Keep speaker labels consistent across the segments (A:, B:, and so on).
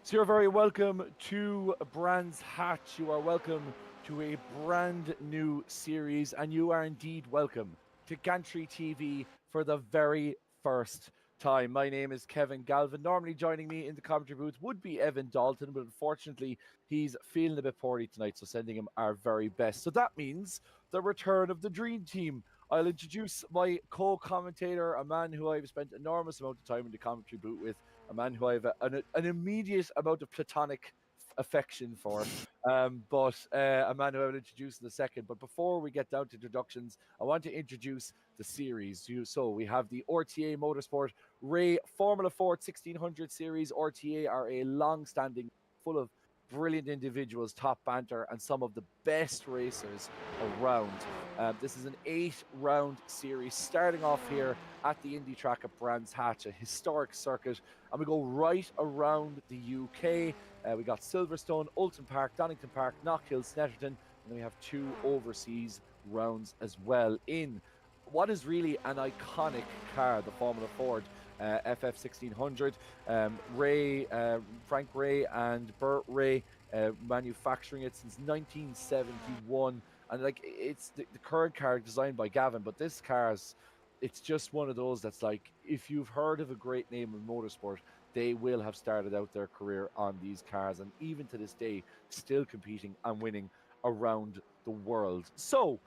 A: So you're very welcome to Brands Hatch. You are welcome to a brand new series, and you are indeed welcome to Gantry TV for the very first time. My name is Kevin Galvin. Normally joining me in the commentary booth would be Evan Dalton, but unfortunately he's feeling a bit poorly tonight, so sending him our very best. So that means the return of the Dream Team. I'll introduce my co-commentator, a man who I've spent enormous amount of time in the commentary booth with, a man who I have an immediate amount of platonic affection for, but a man who I will introduce in a second. But before we get down to introductions, I want to introduce the series. So we have the RTA Motorsport Ray Formula Ford 1600 series. RTA are a long-standing, full of brilliant individuals, top banter, and some of the best racers around. This is an 8-round series starting off here at the Indy track at Brands Hatch, a historic circuit, and we go right around the UK. We got Silverstone, Oulton Park, Donington Park, Knockhill, Snetterton, and then we have 2 overseas rounds as well in what is really an iconic car, the Formula Ford FF1600. Frank Ray and Burt Ray manufacturing it since 1971. And like, it's the current car designed by Gavin, but this it's just one of those that's like, if you've heard of a great name in motorsport, they will have started out their career on these cars, and even to this day, still competing and winning around the world. So,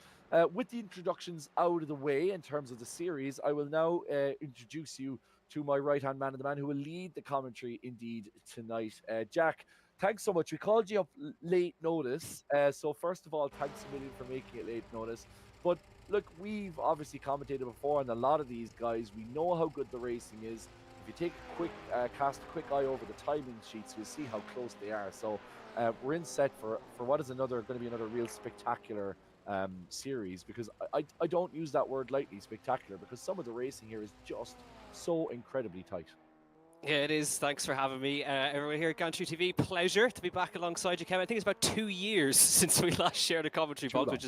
A: with the introductions out of the way in terms of the series, I will now introduce you to my right-hand man and the man who will lead the commentary indeed tonight. Jack, thanks so much. We called you up late notice. So first of all, thanks a million for making it late notice. But look, we've obviously commentated before on a lot of these guys. We know how good the racing is. If you take a quick cast a quick eye over the timing sheets, you'll see how close they are. So we're in set for what is going to be another real spectacular series, because I don't use that word lightly, spectacular, because some of the racing here is just so incredibly tight.
B: Yeah, it is. Thanks for having me. Everyone here at Gantry TV, pleasure to be back alongside you, Kevin. I think it's about 2 years since we last shared a commentary box,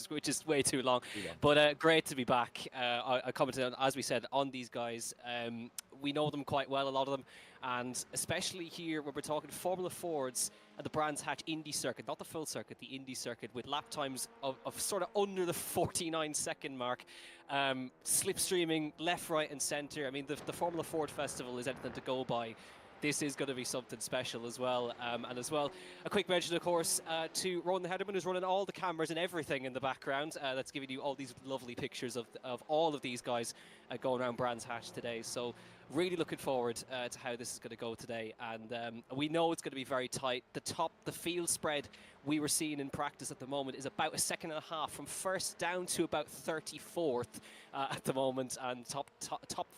B: which is way too long. But great to be back. I commented on, as we said, on these guys. We know them quite well, a lot of them, and especially here when we're talking Formula Fords at the Brands Hatch Indy circuit, not the full circuit, the Indy circuit, with lap times of sort of under the 49-second mark, slipstreaming left, right, and centre. I mean, the Formula Ford Festival is anything to go by. This is going to be something special as well. And as well, a quick mention, of course, to Ronan Hederman, who's running all the cameras and everything in the background. That's giving you all these lovely pictures of all of these guys going around Brands Hatch today. So really looking forward to how this is going to go today. And we know it's going to be very tight. The field spread we were seeing in practice at the moment is about 1.5 seconds from first down to about 34th at the moment, and top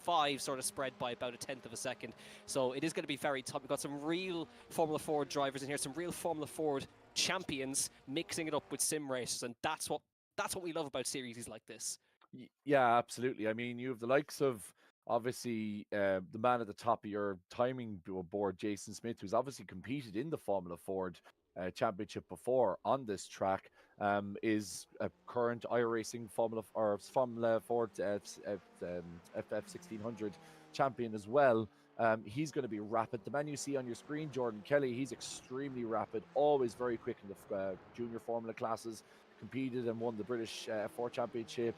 B: 5 sort of spread by about 1/10 of a second. So it is going to be very tough. We've got some real Formula Ford drivers in here, some real Formula Ford champions mixing it up with sim racers, and that's what we love about series like this.
A: Yeah, absolutely. I mean, you have the likes of, obviously, the man at the top of your timing board, Jason Smith, who's obviously competed in the Formula Ford championship before on this track, is a current iRacing Formula Ford FF1600 champion as well. He's going to be rapid. The man you see on your screen, Jordan Kelly, he's extremely rapid, always very quick in the junior Formula classes, competed and won the British F4 Championship,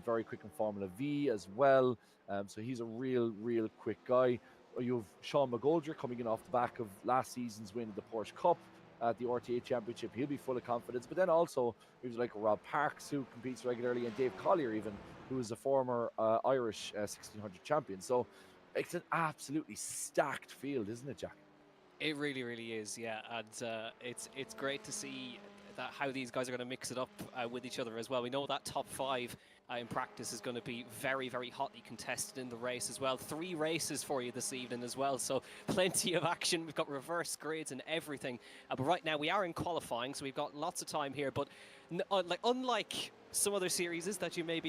A: very quick in Formula V as well. So he's a real quick guy. You have Sean McGoldrick coming in off the back of last season's win of the Porsche Cup at the RTA Championship. He'll be full of confidence. But then also, there's like Rob Parks, who competes regularly, and Dave Collier even, who is a former Irish 1600 champion. So it's an absolutely stacked field, isn't it, Jack?
B: It really is, yeah. And it's great to see how these guys are going to mix it up with each other as well. We know that top 5 in practice is going to be very hotly contested in the race as well. 3 races for you this evening as well, so plenty of action. We've got reverse grids and everything. But right now we are in qualifying, so we've got lots of time here. But unlike some other series that you may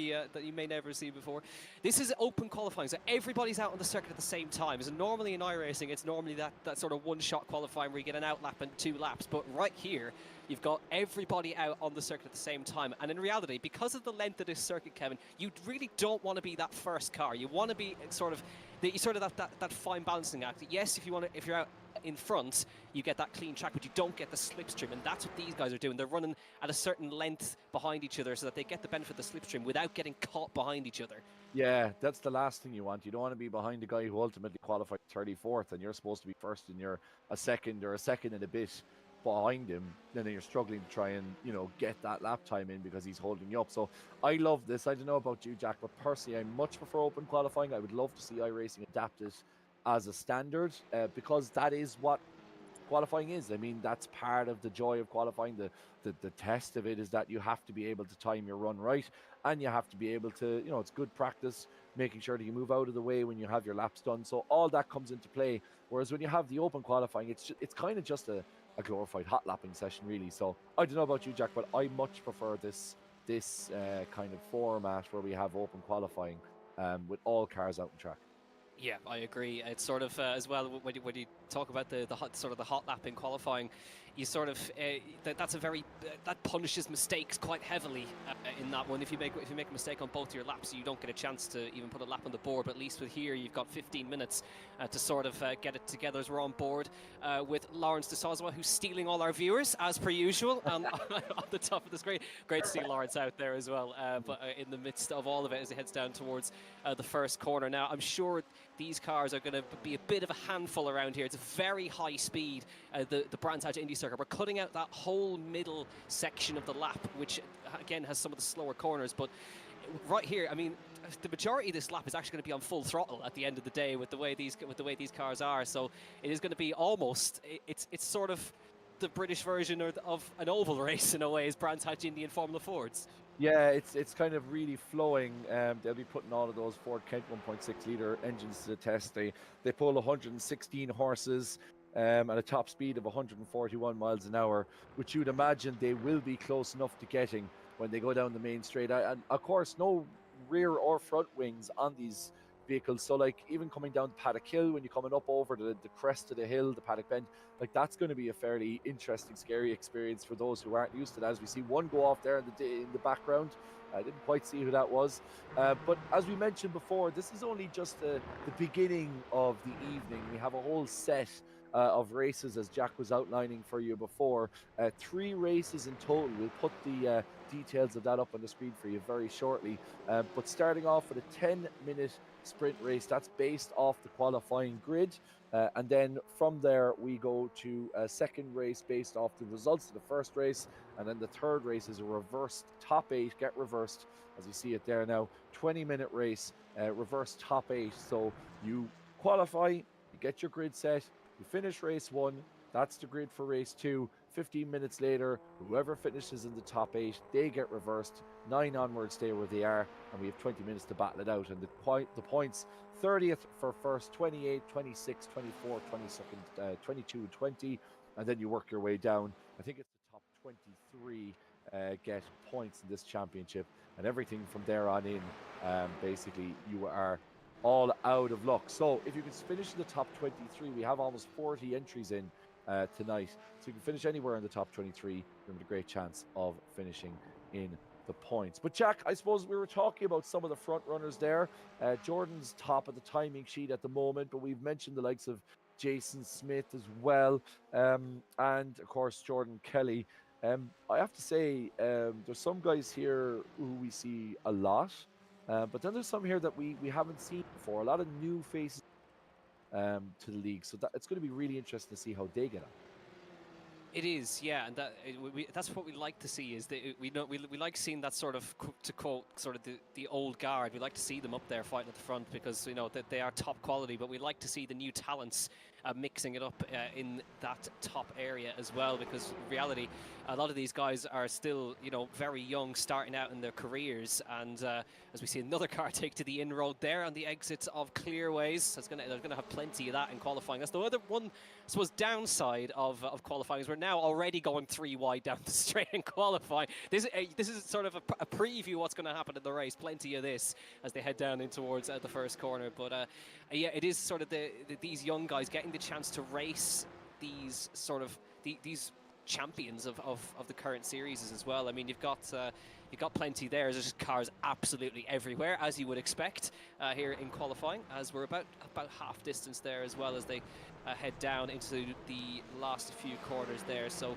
B: never see before, this is open qualifying, so everybody's out on the circuit at the same time. So normally in iRacing, it's normally that sort of one-shot qualifying where you get an out lap and 2 laps. But right here, you've got everybody out on the circuit at the same time. And in reality, because of the length of this circuit, Kevin, you really don't want to be that first car. You want to be that fine balancing act. Yes, if you're out in front, you get that clean track, but you don't get the slipstream, and that's what these guys are doing. They're running at a certain length behind each other so that they get the benefit of the slipstream without getting caught behind each other.
A: Yeah, that's the last thing you want. You don't want to be behind the guy who ultimately qualified 34th, and you're supposed to be first, and you're a second or a second and a bit behind him. Then you're struggling to try and, you know, get that lap time in because he's holding you up. So I love this. I don't know about you, Jack, but personally, I much prefer open qualifying. I would love to see iRacing adapt it as a standard because that is what qualifying is. I mean, that's part of the joy of qualifying. The test of it is that you have to be able to time your run right, and you have to be able to, you know, it's good practice making sure that you move out of the way when you have your laps done. So all that comes into play. Whereas when you have the open qualifying, it's kind of just a glorified hot lapping session, really. So I don't know about you, Jack, but I much prefer this kind of format where we have open qualifying with all cars out on track.
B: Yeah, I agree. It's sort of as well when you talk about the hot lapping qualifying, you sort of that's a very that punishes mistakes quite heavily in that one. If you make a mistake on both your laps, you don't get a chance to even put a lap on the board. But at least with here, you've got 15 minutes to sort of get it together. As we're on board with Lawrence de Soswa, who's stealing all our viewers as per usual on the top of the screen. Great to see Lawrence out there as well. But in the midst of all of it, as he heads down towards the first corner. Now, I'm sure these cars are going to be a bit of a handful around here. It's a very high speed, the Brands Hatch Indy circuit. We're cutting out that whole middle section of the lap, which again has some of the slower corners. But right here, I mean, the majority of this lap is actually going to be on full throttle at the end of the day with the way these cars are. So it is going to be almost it's sort of the British version of an oval race in a way, is Brands Hatch Indy and Formula Fords.
A: Yeah, it's kind of really flowing. They'll be putting all of those Ford Kent 1.6 litre engines to the test. They pull 116 horses at a top speed of 141 miles an hour, which you'd imagine they will be close enough to getting when they go down the main straight. And of course, no rear or front wings on these vehicles. So like even coming down the Paddock Hill, when you're coming up over the crest of the hill, the Paddock Bend, like that's going to be a fairly interesting, scary experience for those who aren't used to that. As we see one go off there in the background, I didn't quite see who that was, but as we mentioned before, this is only just the beginning of the evening. We have a whole set of races, as Jack was outlining for you before. 3 races in total. We'll put the details of that up on the screen for you very shortly. But starting off with a 10-minute sprint race, that's based off the qualifying grid. And then from there, we go to a second race based off the results of the first race. And then the third race is a reversed top 8, get reversed, as you see it there now. 20-minute race, reverse top 8. So you qualify, you get your grid set, you finish race 1, that's the grid for race 2. 15 minutes later, whoever finishes in the top 8, they get reversed. 9 onwards stay where they are, and we have 20 minutes to battle it out. And the points, 30th for first, 28, 26, 24, 22nd, 22, 20, and then you work your way down. I think it's the top 23 get points in this championship, and everything from there on in, basically you are all out of luck. So if you can finish in the top 23, we have almost 40 entries in tonight. So you can finish anywhere in the top 23, you have a great chance of finishing in the points. But Jack, I suppose we were talking about some of the front runners there. Jordan's top of the timing sheet at the moment, but we've mentioned the likes of Jason Smith as well, and of course Jordan Kelly. I have to say, there's some guys here who we see a lot, but then there's some here that we haven't seen before. A lot of new faces to the league, so it's going to be really interesting to see how they get on.
B: It is, yeah, and that's what we like to see. Is that we like seeing that sort of, to quote sort of the old guard. We like to see them up there fighting at the front because you know that they are top quality. But we like to see the new talents mixing it up in that top area as well. Because in reality, a lot of these guys are still very young, starting out in their careers. And as we see another car take to the inroad there on the exits of Clearways, they're gonna have plenty of that in qualifying. That's the other one, I suppose, downside of qualifying is we're now already going 3 wide down the straight in qualifying. This is sort of a preview of what's going to happen in the race. Plenty of this as they head down in towards the first corner. But yeah, it is sort of these young guys getting the chance to race these sort of these champions of the current series as well. I mean, you've got plenty there. There's just cars absolutely everywhere, as you would expect here in qualifying, as we're about half distance there as well as they head down into the last few corners there. So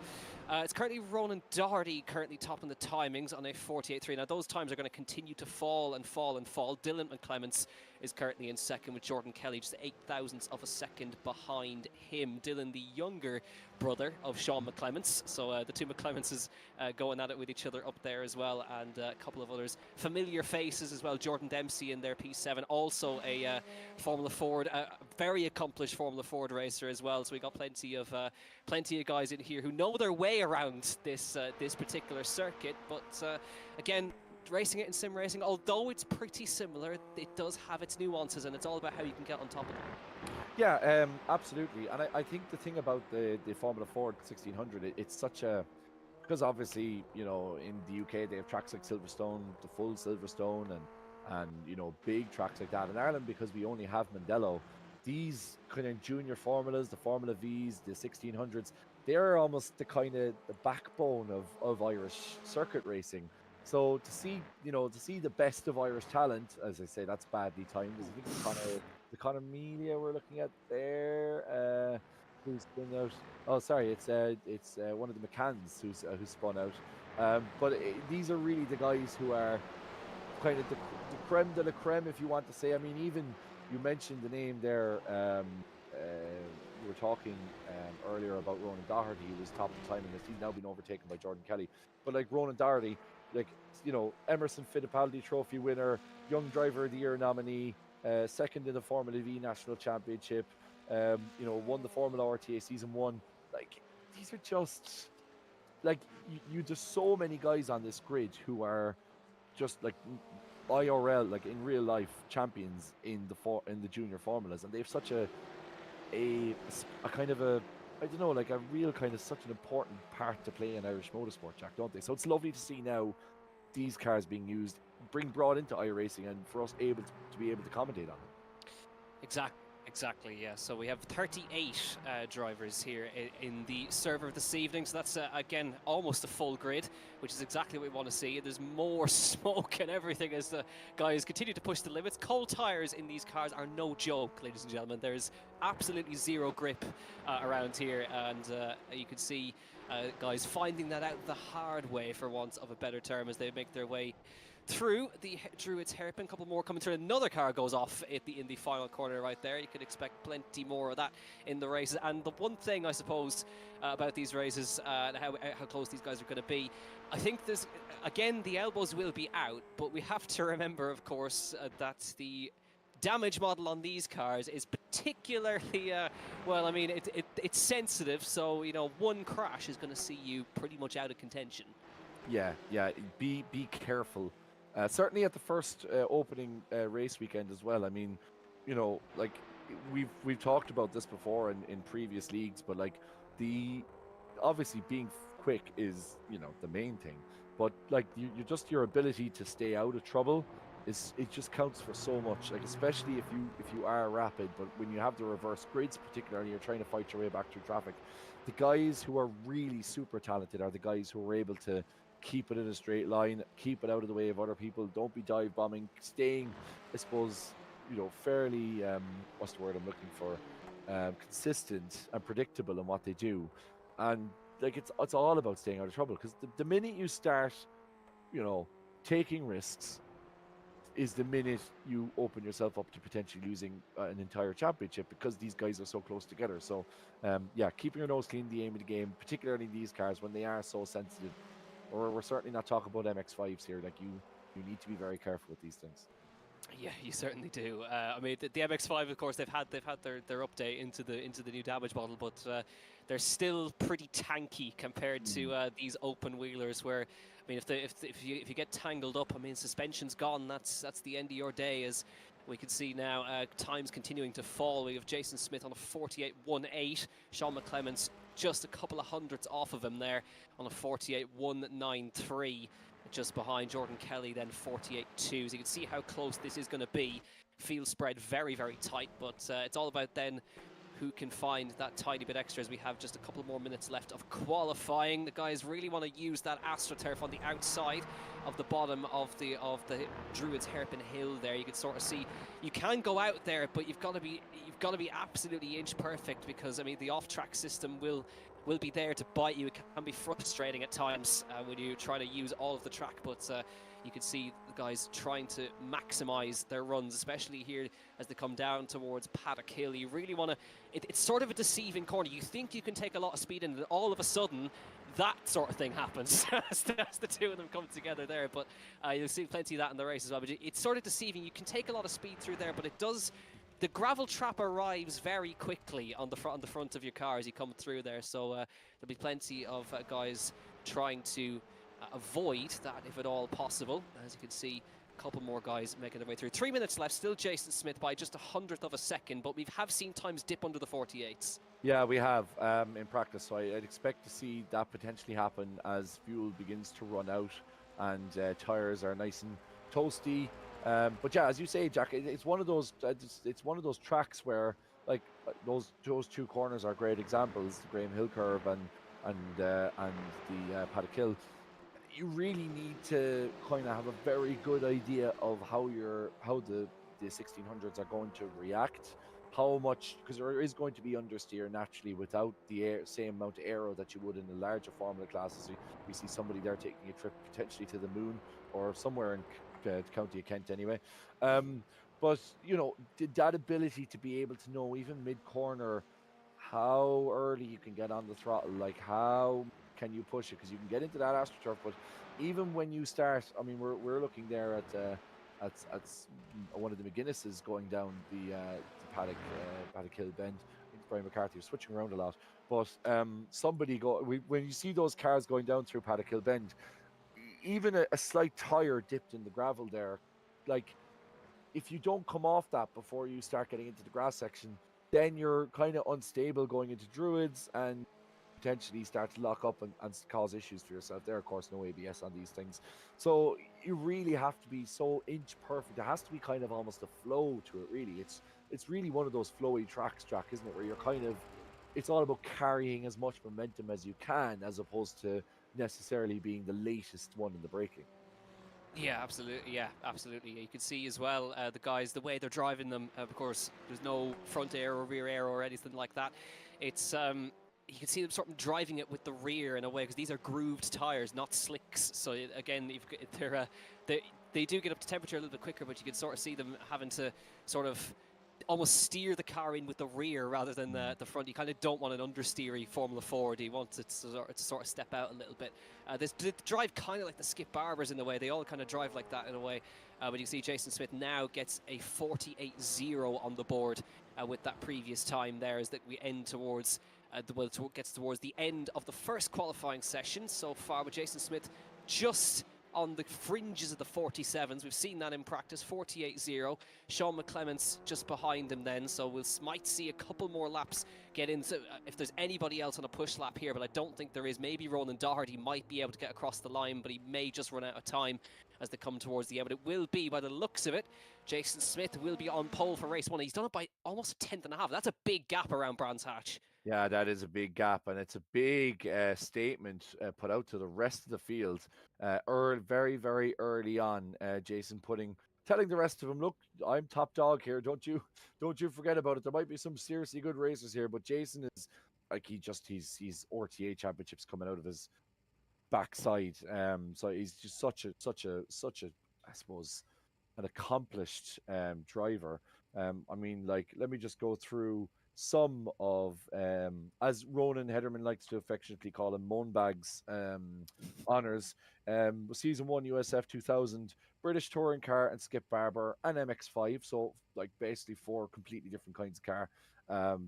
B: it's currently Ronan Doherty currently topping the timings on a 48.3. Now those times are going to continue to fall and fall and fall. Dylan McClements is currently in second with Jordan Kelly just 0.08 of a second behind him. Dylan, the younger brother of Sean McClements. So the two McClementses going at it with each other up there as well, and a couple of others familiar faces as well. Jordan Dempsey in their P7, also a Formula Ford, very accomplished Formula Ford racer as well. So we got plenty of guys in here who know their way around this particular circuit. But again, racing it in sim racing, although it's pretty similar, it does have its nuances, and it's all about how you can get on top of it.
A: Yeah, absolutely. And I think the thing about the Formula Ford 1600, it's such a, because obviously, you know, in the UK they have tracks like Silverstone, the full Silverstone, and you know, big tracks like that. In Ireland, because we only have Mandello, these kind of junior formulas, the Formula Vs, the 1600s, they're almost the kind of the backbone of Irish circuit racing. So to see, you know, to see the best of Irish talent, as I say, that's badly timed. I think the Conor Melia we're looking at there, who's spun out. Oh, sorry, it's one of the McCanns who's spun out. But these are really the guys who are kind of the creme de la creme, if you want to say. I mean, even you mentioned the name there. We were talking earlier about Ronan Doherty, who was top of the timing list. He's now been overtaken by Jordan Kelly. But like Ronan Doherty, like, you know, Emerson Fittipaldi Trophy winner, Young Driver of the Year nominee, second in the Formula V National Championship, you know, won the Formula RTA Season 1. Like, these are just, like, you just so many guys on this grid who are just like IRL, like in real life champions in the junior formulas, and they have such a kind of a, I don't know, like a real kind of such an important part to play in Irish motorsport, Jack, don't they? So it's lovely to see now these cars being used, brought into iRacing, and for us able to be able to commentate on them.
B: Exactly, yeah. So we have 38 drivers here in the server this evening. So that's, again, almost a full grid, which is exactly what we want to see. There's more smoke and everything as the guys continue to push the limits. Cold tyres in these cars are no joke, ladies and gentlemen. There's absolutely zero grip around here, and you can see guys finding that out the hard way, for want of a better term, as they make their way through the Druids hairpin. A couple more coming through. Another car goes off in the final corner right there. You could expect plenty more of that in the races. And the one thing, I suppose, about these races and how close these guys are going to be, I think there's, again, the elbows will be out, but we have to remember, of course, that the damage model on these cars is particularly, well, I mean, it's sensitive. So, you know, one crash is going to see you pretty much out of contention.
A: Yeah, be careful. Certainly at the first opening race weekend as well. I mean, you know, like we've talked about this before in previous leagues, but like obviously being quick is, you know, the main thing. But like you just, your ability to stay out of trouble it just counts for so much. Like, especially if you are rapid, but when you have the reverse grids, particularly, you're trying to fight your way back through traffic. The guys who are really super talented are the guys who are able to keep it in a straight line, keep it out of the way of other people, don't be dive bombing, staying, I suppose, you know, fairly, what's the word I'm looking for, consistent and predictable in what they do. And like, it's all about staying out of trouble, because the minute you start, you know, taking risks is the minute you open yourself up to potentially losing an entire championship, because these guys are so close together. So yeah, keeping your nose clean, the aim of the game, particularly these cars when they are so sensitive. Or we're certainly not talking about MX-5s here. Like, you need to be very careful with these things.
B: Yeah, you certainly do. I mean, the MX-5, of course, they've had their update into the new damage model, but they're still pretty tanky compared to these open wheelers. Where, I mean, if you get tangled up, I mean, suspension's gone. That's the end of your day. As we can see now, times continuing to fall. We have Jason Smith on a 48.18. Sean McClements just a couple of hundredths off of him there on a 48.193. Just behind Jordan Kelly, then 48.2. So you can see how close this is going to be. Field spread very, very tight, but it's all about then who can find that tiny bit extra as we have just a couple more minutes left of qualifying. The guys really want to use that AstroTurf on the outside of the bottom of the Druids Hairpin Hill there. You can sort of see you can go out there, but you've got to be absolutely inch perfect, because I mean the off-track system will be there to bite you. It can be frustrating at times when you try to use all of the track, but you can see the guys trying to maximize their runs, especially here as they come down towards Paddock Hill. You really want to, it's sort of a deceiving corner. You think you can take a lot of speed in, and all of a sudden that sort of thing happens as the two of them come together there. But you'll see plenty of that in the race as well. But it's sort of deceiving. You can take a lot of speed through there, but it does, the gravel trap arrives very quickly on the front of your car as you come through there. So there'll be plenty of guys trying to avoid that if at all possible. As you can see, a couple more guys making their way through. 3 minutes left, still Jason Smith by just 100th of a second, but we have seen times dip under the 48s.
A: Yeah, we have in practice, so I'd expect to see that potentially happen as fuel begins to run out and tires are nice and toasty. But yeah, as you say, Jack, it's one of those tracks where, like, those two corners are great examples, the Graham Hill curve and the Paddock Hill. You really need to kind of have a very good idea of how the 1600s are going to react, how much, because there is going to be understeer naturally without the same amount of aero that you would in the larger Formula classes. We see somebody there taking a trip potentially to the moon or somewhere in County of Kent anyway. But you know, that ability to be able to know even mid-corner how early you can get on the throttle, like how can you push it, because you can get into that AstroTurf, but even when you start, I mean, we're looking there at one of the McGuinnesses going down the Paddock Hill bend. I think Brian McCarthy was switching around a lot, but when you see those cars going down through Paddock Hill bend, even a slight tire dipped in the gravel there, like if you don't come off that before you start getting into the grass section, then you're kind of unstable going into Druids and potentially start to lock up and cause issues for yourself there. Of course, no ABS on these things, so you really have to be so inch perfect. There has to be kind of almost a flow to it, really. It's really one of those flowy tracks, Jack, isn't it, where you're kind of, it's all about carrying as much momentum as you can, as opposed to necessarily being the latest one in the braking.
B: Yeah, absolutely. Yeah, absolutely. You can see as well the guys, the way they're driving them. Of course, there's no front air or rear air or anything like that. It's you can see them sort of driving it with the rear in a way, because these are grooved tires, not slicks. So again, they do get up to temperature a little bit quicker, but you can sort of see them having to sort of almost steer the car in with the rear rather than the front. You kind of don't want an understeery Formula Ford. You want it to sort of step out a little bit. They drive kind of like the Skip Barbers in a way. They all kind of drive like that in a way. But you see Jason Smith now gets a 48.0 on the board with that previous time there, as that we end towards gets towards the end of the first qualifying session so far, with Jason Smith just on the fringes of the 47s. We've seen that in practice, 48.0. Sean McClements just behind him then, so we might see a couple more laps get into, if there's anybody else on a push lap here, but I don't think there is. Maybe Ronan Doherty might be able to get across the line, but he may just run out of time as they come towards the end. But it will be, by the looks of it, Jason Smith will be on pole for race one. He's done it by almost a tenth and a half. That's a big gap around Brands Hatch.
A: Yeah, that is a big gap, and it's a big statement put out to the rest of the field. Very, very early on, Jason telling the rest of them, look, I'm top dog here. Don't you forget about it. There might be some seriously good racers here, but Jason is like, he's RTA championships coming out of his backside. So he's just such a I suppose an accomplished driver. I mean, like, let me just go through some of, as Ronan Hederman likes to affectionately call him, Moanbag's honours. Season 1 USF 2000, British touring car and Skip Barber, and MX5. So, like, basically 4 completely different kinds of car.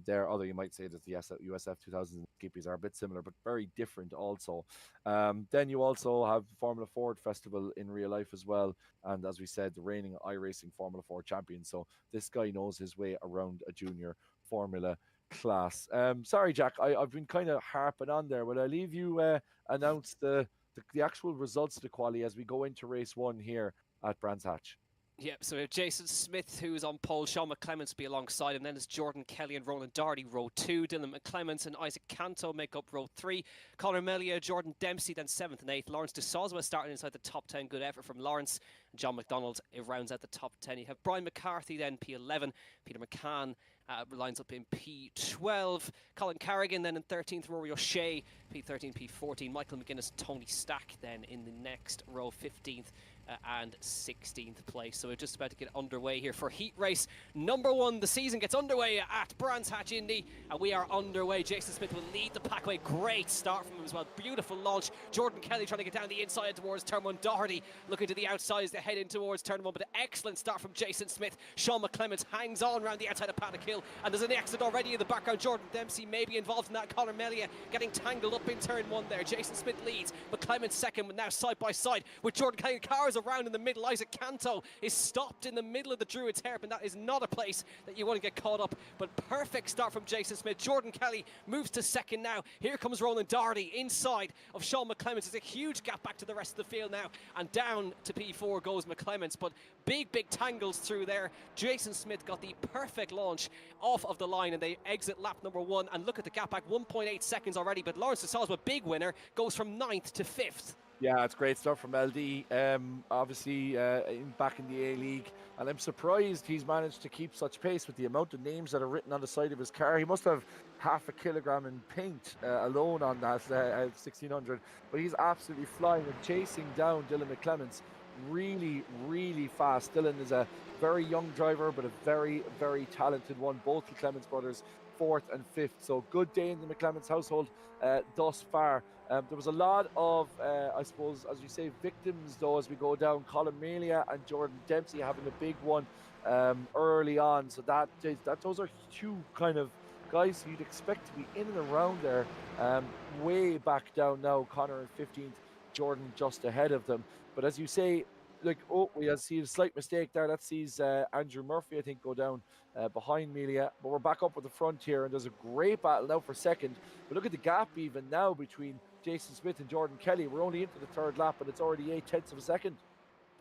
A: There, although you might say that the USF 2000 Skippies are a bit similar, but very different also. Then you also have the Formula Ford Festival in real life as well. And as we said, the reigning iRacing Formula 4 champion. So this guy knows his way around a junior Formula class. Sorry, Jack, I've been kind of harping on there. Will I leave you announce the actual results of the quali as we go into race 1 here at Brands Hatch?
B: Yep, so we have Jason Smith, who's on pole. Sean McClements be alongside him. Then it's Jordan Kelly and Roland Doherty, row 2. Dylan McClements and Isaac Canto make up row 3. Conor Melia, Jordan Dempsey, then 7th and 8th. Lawrence de Soswa starting inside the top 10. Good effort from Lawrence. John McDonald rounds out the top 10. You have Brian McCarthy then, P11. Peter McCann lines up in P12. Colin Carrigan then in 13th. Rory O'Shea, P13, P14. Michael McGuinness, Tony Stack then in the next row, 15th. And 16th place. So we're just about to get underway here for heat race number 1. The season gets underway at Brands Hatch Indy, and we are underway. Jason Smith will lead the packway. Great start from him as well. Beautiful launch. Jordan Kelly trying to get down the inside towards turn 1. Doherty looking to the outside as they head in towards turn 1, but an excellent start from Jason Smith. Sean McClements hangs on around the outside of Paddock Hill, and there's an exit already in the background. Jordan Dempsey may be involved in that. Conor Melia getting tangled up in turn 1 there. Jason Smith leads. McClements second, but now side by side with Jordan Kelly. Cars around in the middle. Isaac Canto is stopped in the middle of the Druids Hairpin. That is not a place that you want to get caught up, but perfect start from Jason Smith. Jordan Kelly moves to second now. Here comes Roland Doherty inside of Sean McClements. There's a huge gap back to the rest of the field now, and down to P4 goes McClements, but big tangles through there. Jason Smith got the perfect launch off of the line, and they exit lap number 1, and look at the gap back, 1.8 seconds already, but Lawrence de Soswa, big winner, goes from 9th to 5th.
A: Yeah, it's great stuff from LD. Obviously, back in the A-League, and I'm surprised he's managed to keep such pace with the amount of names that are written on the side of his car. He must have half a kilogram in paint alone on that 1600, but he's absolutely flying and chasing down Dylan McClements really, really fast. Dylan is a very young driver, but a very, very talented one. Both the McClements brothers, 4th and 5th. So good day in the McClements household thus far. There was a lot of, I suppose, as you say, victims though as we go down. Colin Melia and Jordan Dempsey having a big one early on. So those are two kind of guys who you'd expect to be in and around there. Way back down now. Conor in 15th, Jordan just ahead of them. But as you say, like, we see a slight mistake there. That sees Andrew Murphy, I think, go down behind Melia. But we're back up at the front here, and there's a great battle now for second. But look at the gap even now between Jason Smith and Jordan Kelly. We're only into the 3rd lap, and it's already 0.8 of a second.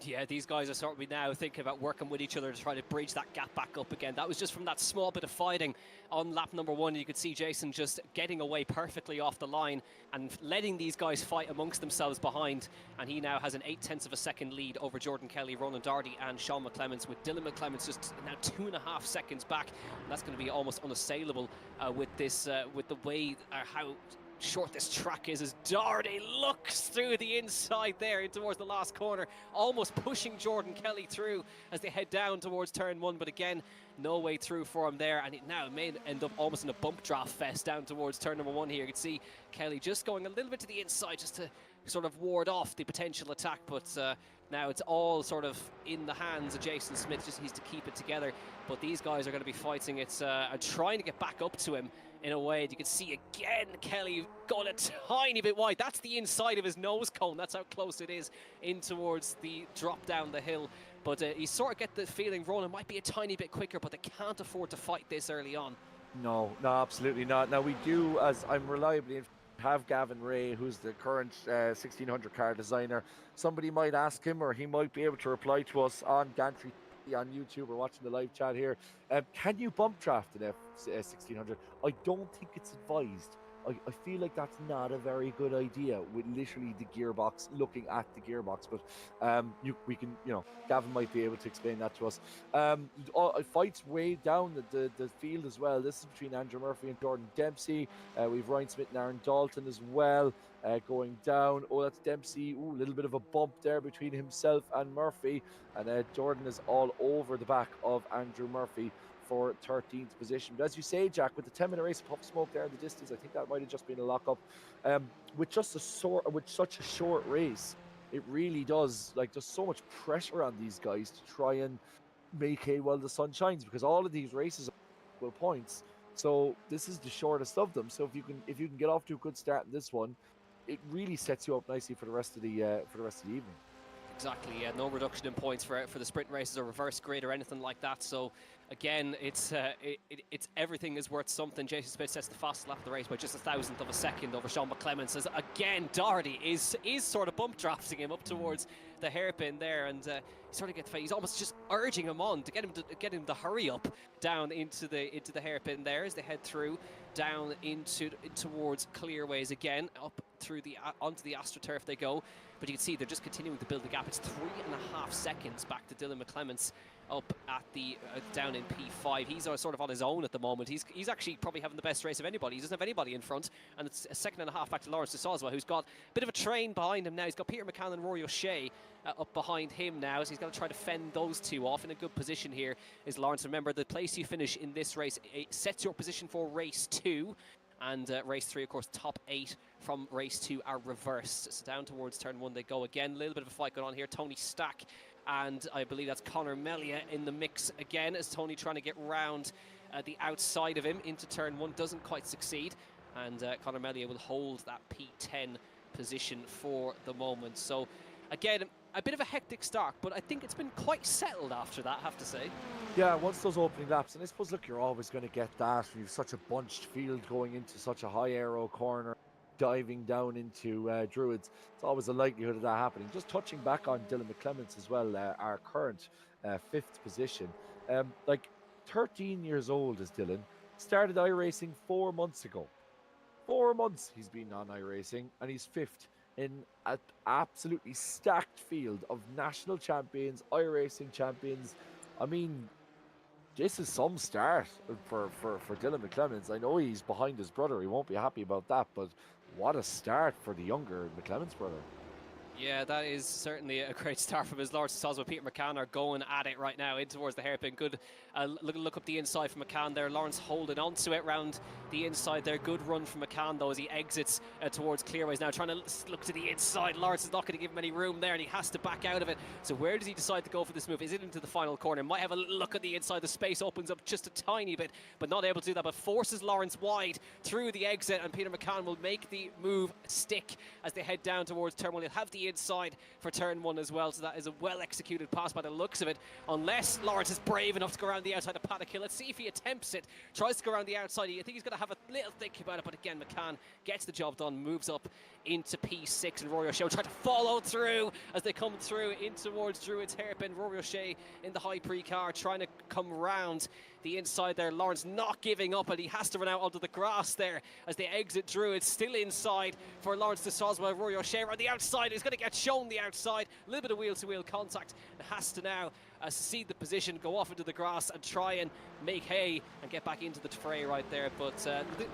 B: Yeah, these guys are certainly now thinking about working with each other to try to bridge that gap back up again. That was just from that small bit of fighting on lap number 1. You could see Jason just getting away perfectly off the line and letting these guys fight amongst themselves behind. And he now has an 0.8 of a second lead over Jordan Kelly, Roland Doherty and Sean McClements, with Dylan McClements just now 2.5 seconds back. And that's going to be almost unassailable with this, with the way how short this track is, as Doherty looks through the inside there in towards the last corner, almost pushing Jordan Kelly through as they head down towards turn 1, but again, no way through for him there, and it now may end up almost in a bump draft fest down towards turn number 1 here. You can see Kelly just going a little bit to the inside just to sort of ward off the potential attack, but now it's all sort of in the hands of Jason Smith. Just needs to keep it together, but these guys are going to be fighting it and trying to get back up to him in a way. You can see again Kelly going a tiny bit wide. That's the inside of his nose cone. That's how close it is in towards the drop down the hill. But you sort of get the feeling Roland might be a tiny bit quicker, but they can't afford to fight this early on.
A: No, absolutely not. Now we do, as I'm reliably have Gavin Ray, who's the current 1600 car designer. Somebody might ask him, or he might be able to reply to us on Gantry on YouTube or watching the live chat here. Can you bump draft an F1600? I don't think it's advised. I feel like that's not a very good idea with literally the gearbox, looking at the gearbox, but we can, Gavin might be able to explain that to us. Fights way down the field as well. This is between Andrew Murphy and Jordan Dempsey. We've Ryan Smith and Aaron Dalton as well going down. Oh, that's Dempsey. Ooh, a little bit of a bump there between himself and Murphy, and Jordan is all over the back of Andrew Murphy for 13th position. But as you say, Jack, with the 10-minute race of puff smoke there in the distance, I think that might have just been a lock-up. With such a short race, it really does, like, there's so much pressure on these guys to try and make hay while the sun shines, because all of these races are equal points. So this is the shortest of them. So if you can get off to a good start in this one, it really sets you up nicely for the rest of the evening.
B: Exactly, yeah, no reduction in points for the sprint races or reverse grid or anything like that. So again, it's everything is worth something. Jason Smith sets the fastest lap of the race by just 1,000th of a second over Sean McClemens. As again, Doherty is sort of bump drafting him up towards the hairpin there, and he sort of gets. He's almost just urging him on to get him to hurry up down into the hairpin there as they head through down towards Clearways again, up through onto the AstroTurf they go. But you can see they're just continuing to build the gap. It's 3.5 seconds back to Dylan McClemens up at the down in P5. He's sort of on his own at the moment. He's actually probably having the best race of anybody. He doesn't have anybody in front, and it's a 2.5 back to Lawrence de Soswa, who's got a bit of a train behind him now. He's got Peter McCann and Rory O'Shea up behind him now, so he's going to try to fend those two off. In a good position here is Lawrence. Remember, the place you finish in this race sets your position for race 2. And race 3, of course, top 8 from race 2 are reversed. So down towards turn 1 they go again. A little bit of a fight going on here. Tony Stack and I believe that's Conor Melia in the mix again, as Tony trying to get round the outside of him into turn 1. Doesn't quite succeed. And Conor Melia will hold that P10 position for the moment. So again, a bit of a hectic start, but I think it's been quite settled after that, I have to say.
A: Yeah, once those opening laps, and I suppose, look, you're always going to get that. You've such a bunched field going into such a high aero corner, diving down into Druids. It's always a likelihood of that happening. Just touching back on Dylan McClemens as well, our current 5th position. Like 13 years old is Dylan. Started iRacing 4 months ago. 4 months he's been on iRacing, and he's 5th in an absolutely stacked field of national champions, iRacing champions. I mean, this is some start for Dylan McClemens. I know he's behind his brother. He won't be happy about that, but what a start for the younger McClemens brother.
B: Yeah, that is certainly a great start from his. Lawrence de Soswa, Peter McCann are going at it right now in towards the hairpin. Good look up the inside from McCann there. Lawrence holding on to it round the inside there. Good run from McCann though as he exits towards Clearways now, trying to look to the inside. Lawrence is not going to give him any room there, and he has to back out of it. So where does he decide to go for this move? Is it into the final corner? Might have a look at the inside. The space opens up just a tiny bit, but not able to do that, but forces Lawrence wide through the exit, and Peter McCann will make the move stick as they head down towards turn 1. He'll have the inside for turn 1 as well, so that is a well executed pass by the looks of it, unless Lawrence is brave enough to go around the outside of Paddock Hill. Let's see if he attempts it, tries to go around the outside. I think he's going to have a little think about it, but again, McCann gets the job done, moves up into P6, and Rory O'Shea trying to follow through as they come through in towards Druid's hairpin. Rory O'Shea in the high pre-car trying to come round the inside there. Lawrence not giving up, and he has to run out onto the grass there as they exit Druid. Still inside for Lawrence de Soswa. Rory O'Shea on the outside is going to get shown the outside. A little bit of wheel-to-wheel contact, and has to now cede the position, go off into the grass and try and make hay and get back into the fray right there. But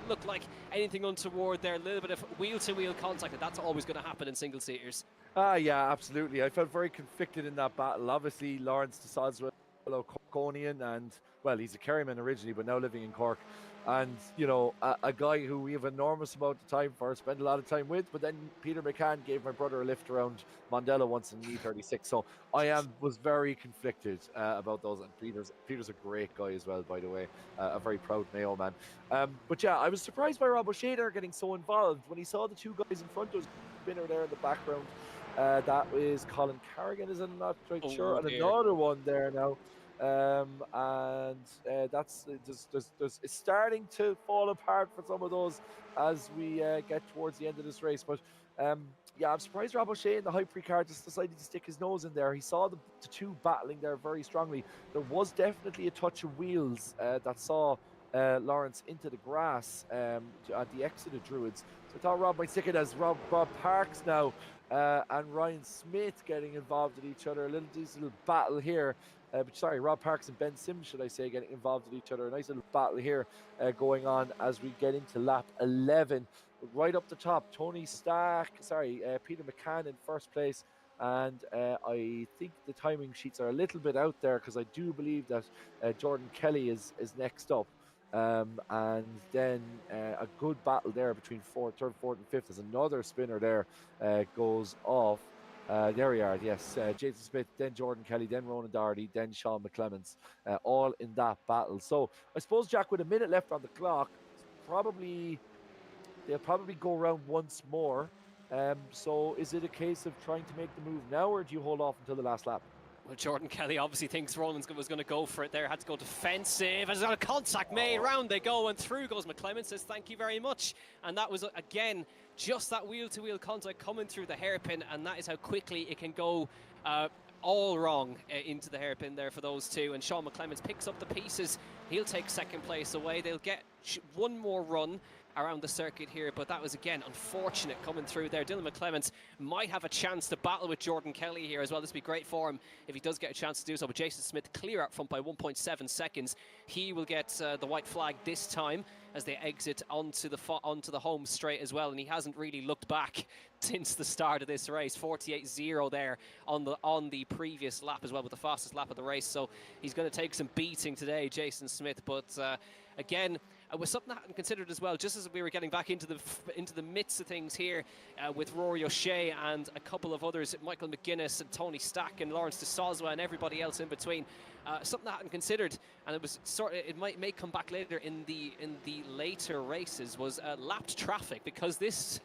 B: looked like anything untoward there. A little bit of wheel-to-wheel contact, and that's always going to happen in single-seaters.
A: Yeah, absolutely. I felt very conflicted in that battle. Obviously, Lawrence de Soswa, fellow Corkonian, and well, he's a Kerryman originally, but now living in Cork. And, you know, a guy who we have enormous amount of time for, spend a lot of time with. But then Peter McCann gave my brother a lift around Mondella once in E36. So I was very conflicted about those. And Peter's a great guy as well, by the way. A very proud Mayo man. But yeah, I was surprised by Rob O'Shea there getting so involved when he saw the two guys in front of us. Spinner there in the background. That is Colin Carrigan, is I'm not quite sure. And another one there now. That's it's starting to fall apart for some of those as we get towards the end of this race. But yeah, I'm surprised Rob O'Shea in the high pre-car just decided to stick his nose in there. He saw the two battling there very strongly. There was definitely a touch of wheels that saw Lawrence into the grass at the exit of Druids. So I thought Rob might stick it as Rob Parks now and Ryan Smith getting involved with each other. This little battle here. Sorry, Rob Parks and Ben Sims, should I say, getting involved with each other. A nice little battle here going on as we get into lap 11. Right up the top, Tony Stack, Peter McCann in first place. And I think the timing sheets are a little bit out there because I do believe that Jordan Kelly is next up. And then a good battle there between third, fourth, and fifth as another spinner there goes off. There we are, yes. Jason Smith, then Jordan Kelly, then Ronan Doherty, then Sean McClemens, all in that battle. So I suppose, Jack, with a minute left on the clock, they'll probably go around once more. So is it a case of trying to make the move now, or do you hold off until the last lap?
B: Well, Jordan Kelly obviously thinks Roland was going to go for it there. Had to go defensive. There's a contact made. Round they go, and through goes McClement. Says thank you very much. And that was, again, just that wheel-to-wheel contact coming through the hairpin, and that is how quickly it can go all wrong into the hairpin there for those two. And Sean McClements picks up the pieces. He'll take second place away. They'll get one more run around the circuit here, but that was, again, unfortunate coming through there. Dylan McClements might have a chance to battle with Jordan Kelly here as well. This would be great for him if he does get a chance to do so. But Jason Smith clear out front by 1.7 seconds. He will get the white flag this time as they exit onto the home straight as well, and he hasn't really looked back since the start of this race. 48.0 there on the previous lap as well, with the fastest lap of the race. So he's going to take some beating today, Jason Smith. But again, it was something I hadn't considered as well, just as we were getting back into the midst of things here with Rory O'Shea and a couple of others, Michael McGuinness and Tony Stack and Lawrence de Soswa and everybody else in between. Something I hadn't considered, and it was it may come back later in the later races, was lapped traffic, because this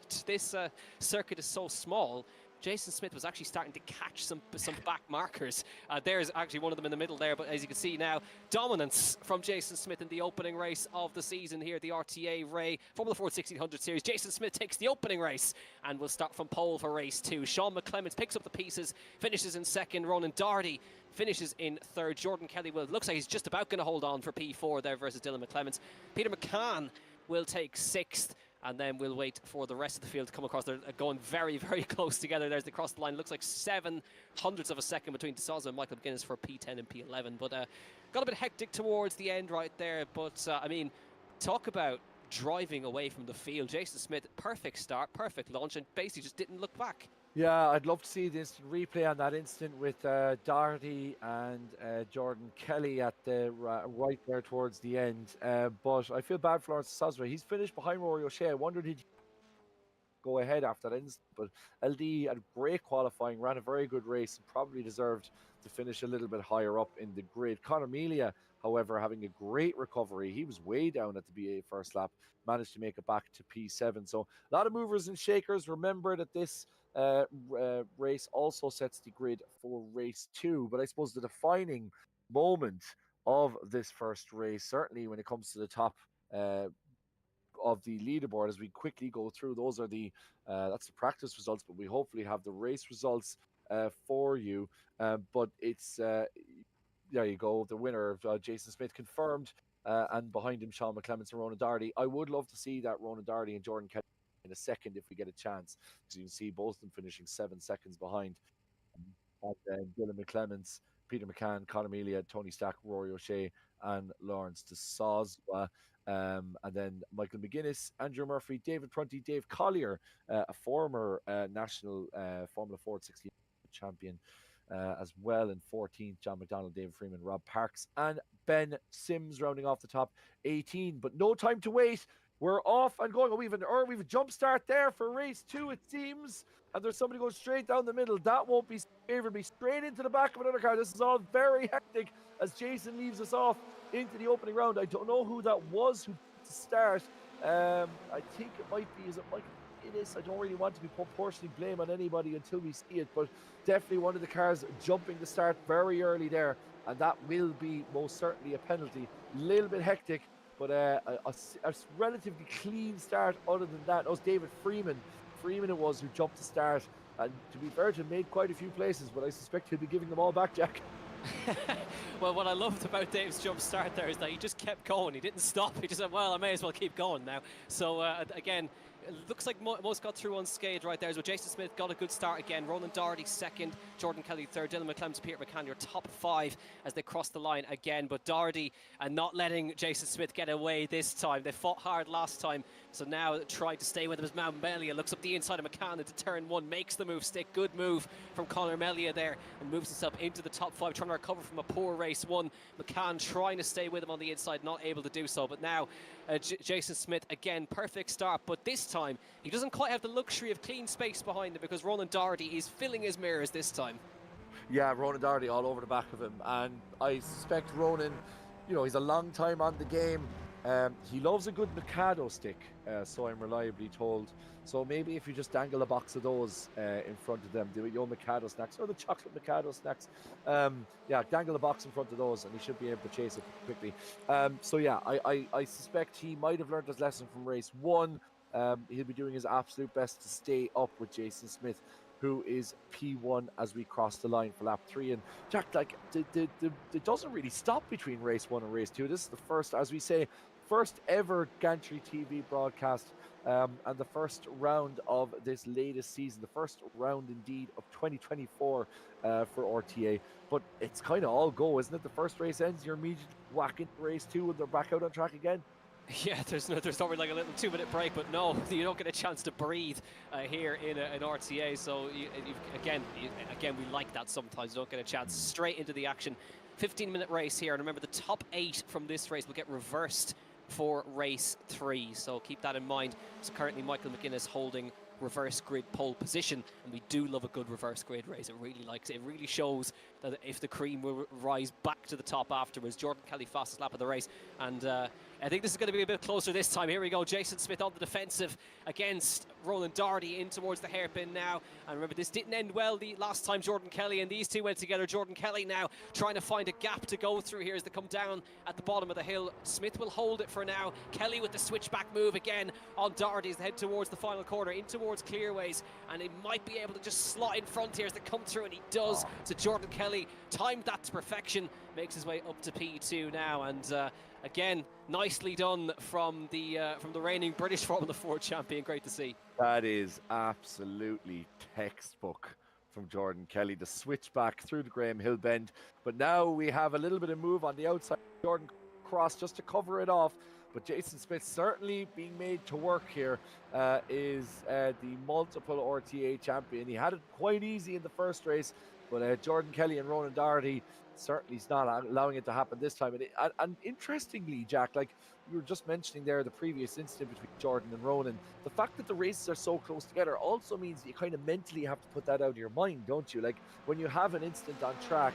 B: circuit is so small. Jason Smith was actually starting to catch some back markers. There's actually one of them in the middle there, but as you can see now, dominance from Jason Smith in the opening race of the season here, the RTA Ray Formula Ford 1600 Series. Jason Smith takes the opening race, and we'll start from pole for race 2. Sean McClements picks up the pieces, finishes in second. Ronan Doherty finishes in third. Jordan Kelly, well, it looks like he's just about going to hold on for P4 there versus Dylan McClements. Peter McCann will take sixth, and then we'll wait for the rest of the field to come across. They're going very, very close together. There's the cross the line. Looks like 0.07 of a second between de Souza and Michael McGuinness for P10 and P11. But got a bit hectic towards the end right there. But, I mean, talk about driving away from the field. Jason Smith, perfect start, perfect launch, and basically just didn't look back.
A: Yeah, I'd love to see the instant replay on that instant with Doherty and Jordan Kelly at the right there towards the end. But I feel bad for Lawrence de Soswa. He's finished behind Rory O'Shea. I wondered he'd go ahead after that instant. But LD had great qualifying, ran a very good race, and probably deserved to finish a little bit higher up in the grid. Conor Melia, however, having a great recovery. He was way down at the BA first lap, managed to make it back to P7. So a lot of movers and shakers. Remember that this race also sets the grid for race 2. But I suppose the defining moment of this first race, certainly when it comes to the top of the leaderboard, as we quickly go through, those are the that's the practice results, but we hopefully have the race results for you. But it's there you go, the winner of Jason Smith confirmed, and behind him Sean McClements and Ronan Doherty. I would love to see that Ronan Doherty and Jordan Kelly in a second if we get a chance, because you can see both of them finishing 7 seconds behind. And then Dylan McClements, Peter McCann, Conor Melia, Tony Stack, Rory O'Shea, and Lawrence de Soswa. And then Michael McGuinness, Andrew Murphy, David Prunty, Dave Collier, a former national Formula Ford 16 champion as well in 14th, John McDonald, David Freeman, Rob Parks, and Ben Sims rounding off the top 18. But no time to wait. We're off and going. We've a jump start there for race 2, it seems. And there's somebody going straight down the middle. That won't be favored me. Straight into the back of another car. This is all very hectic as Jason leaves us off into the opening round. I don't know who that was who to start. I think it might be, is it Michael Indy? I don't really want to be proportionally blame on anybody until we see it, but definitely one of the cars jumping the start very early there, and that will be most certainly a penalty. A little bit hectic, but a relatively clean start other than that. That was David Freeman. Freeman it was who jumped the start, and to be fair to him, made quite a few places, but I suspect he'll be giving them all back, Jack.
B: Well, what I loved about Dave's jump start there is that he just kept going. He didn't stop. He just said, well, I may as well keep going now. So again, it looks like most got through unscathed right there. So Jason Smith got a good start again. Ronan Doherty second, Jordan Kelly third, Dylan McClements, Peter McCann, your top 5 as they cross the line again. But Doherty not letting Jason Smith get away this time. They fought hard last time, so now trying to stay with him as Mount Melia looks up the inside of McCann into turn 1, makes the move stick. Good move from Conor Melia there, and moves himself into the top 5, trying to recover from a poor race 1. McCann trying to stay with him on the inside, not able to do so. But now Jason Smith again, perfect start, but this time he doesn't quite have the luxury of clean space behind him, because Ronan Doherty is filling his mirrors this time.
A: Yeah, Ronan Doherty all over the back of him, and I suspect Ronan, you know, he's a long time on the game. He loves a good Mikado stick, so I'm reliably told. So maybe if you just dangle a box of those in front of them, the Yo Mikado snacks or the chocolate Mikado snacks, yeah, dangle a box in front of those, and he should be able to chase it quickly. So yeah, I suspect he might have learned his lesson from race 1. He'll be doing his absolute best to stay up with Jason Smith, who is P1 as we cross the line for lap 3. And Jack, like, it doesn't really stop between race 1 and race 2. This is the first, as we say, first ever Gantry TV broadcast, and the first round of this latest season, the first round indeed of 2024 for RTA. But it's kind of all go, isn't it? The first race ends, you're immediately whacking race 2, and they're back out on track again.
B: Yeah, there's normally like a little 2-minute break, but no, you don't get a chance to breathe here in an RTA. So again, we like that sometimes. You don't get a chance. Straight into the action. 15-minute race here, and remember the top 8 from this race will get reversed for race 3. So keep that in mind. So currently Michael McGuinness holding reverse grid pole position, and we do love a good reverse grid race. It really likes it. It really shows that if the cream will rise back to the top afterwards. Jordan Kelly fastest lap of the race, and I think this is going to be a bit closer this time. Here we go. Jason Smith on the defensive against Ronan Doherty in towards the hairpin now. And remember, this didn't end well the last time Jordan Kelly and these two went together. Jordan Kelly now trying to find a gap to go through here as they come down at the bottom of the hill. Smith will hold it for now. Kelly with the switchback move again on Doherty as they head towards the final corner, in towards clearways. And he might be able to just slot in front here as they come through, and he does. So Jordan Kelly timed that to perfection, makes his way up to P2 now. And again, nicely done from the reigning British Formula 4 champion. Great to see.
A: That is absolutely textbook from Jordan Kelly. The switchback through the Graham Hill bend. But now we have a little bit of move on the outside. Jordan cross just to cover it off. But Jason Smith certainly being made to work here, is the multiple RTA champion. He had it quite easy in the first race, but Jordan Kelly and Ronan Doherty certainly is not allowing it to happen this time. And interestingly, Jack, like you were just mentioning there, the previous incident between Jordan and Ronan, the fact that the races are so close together also means you kind of mentally have to put that out of your mind, don't you? Like when you have an incident on track,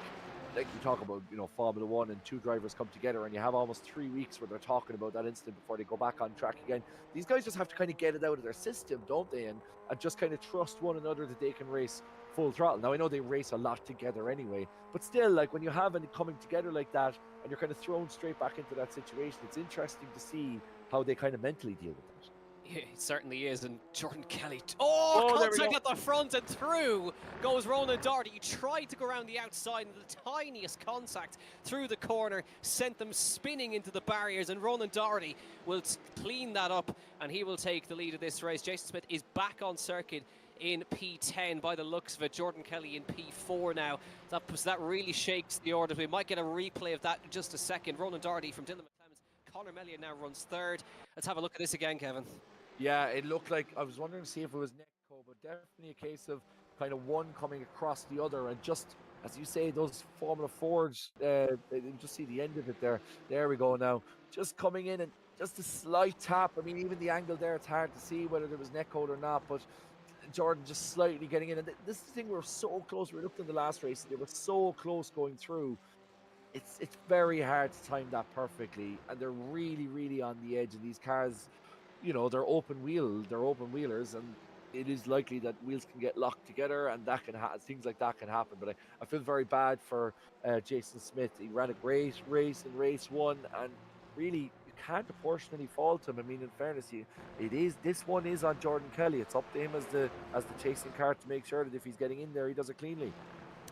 A: like you talk about, you know, Formula 1 and 2 drivers come together and you have almost 3 weeks where they're talking about that incident before they go back on track again. These guys just have to kind of get it out of their system, don't they? And just kind of trust one another that they can race full throttle. Now, I know they race a lot together anyway, but still, like when you have it coming together like that and you're kind of thrown straight back into that situation, it's interesting to see how they kind of mentally deal with that.
B: Yeah, it certainly is. And Jordan Kelly, contact at the front, and through goes Ronan Doherty. He tried to go around the outside, and the tiniest contact through the corner sent them spinning into the barriers, and Ronan Doherty will clean that up, and he will take the lead of this race. Jason Smith is back on circuit in P10 by the looks of it. Jordan Kelly in P4 now. That really shakes the order. We might get a replay of that in just a second. Ronan Doherty from Dylan McClemens. Conor Mellion now runs third. Let's have a look at this again, Kevin.
A: Yeah, it looked like, I was wondering to see if it was Necco, but definitely a case of kind of one coming across the other, and just, as you say, those Formula 4s, you just see the end of it there. There we go now. Just coming in and just a slight tap. I mean, even the angle there, it's hard to see whether there was Necco or not, but Jordan just slightly getting in. And this is the thing, we're so close. We looked in the last race, they were so close going through. It's very hard to time that perfectly, and they're really, really on the edge, and these cars, you know, they're open wheelers, and it is likely that wheels can get locked together, and that can things like that can happen. But I feel very bad for Jason Smith. He ran a great race in race 1, and really you can't apportion any fault to him. I mean, in fairness, this one is on Jordan Kelly. It's up to him as the chasing car to make sure that if he's getting in there, he does it cleanly.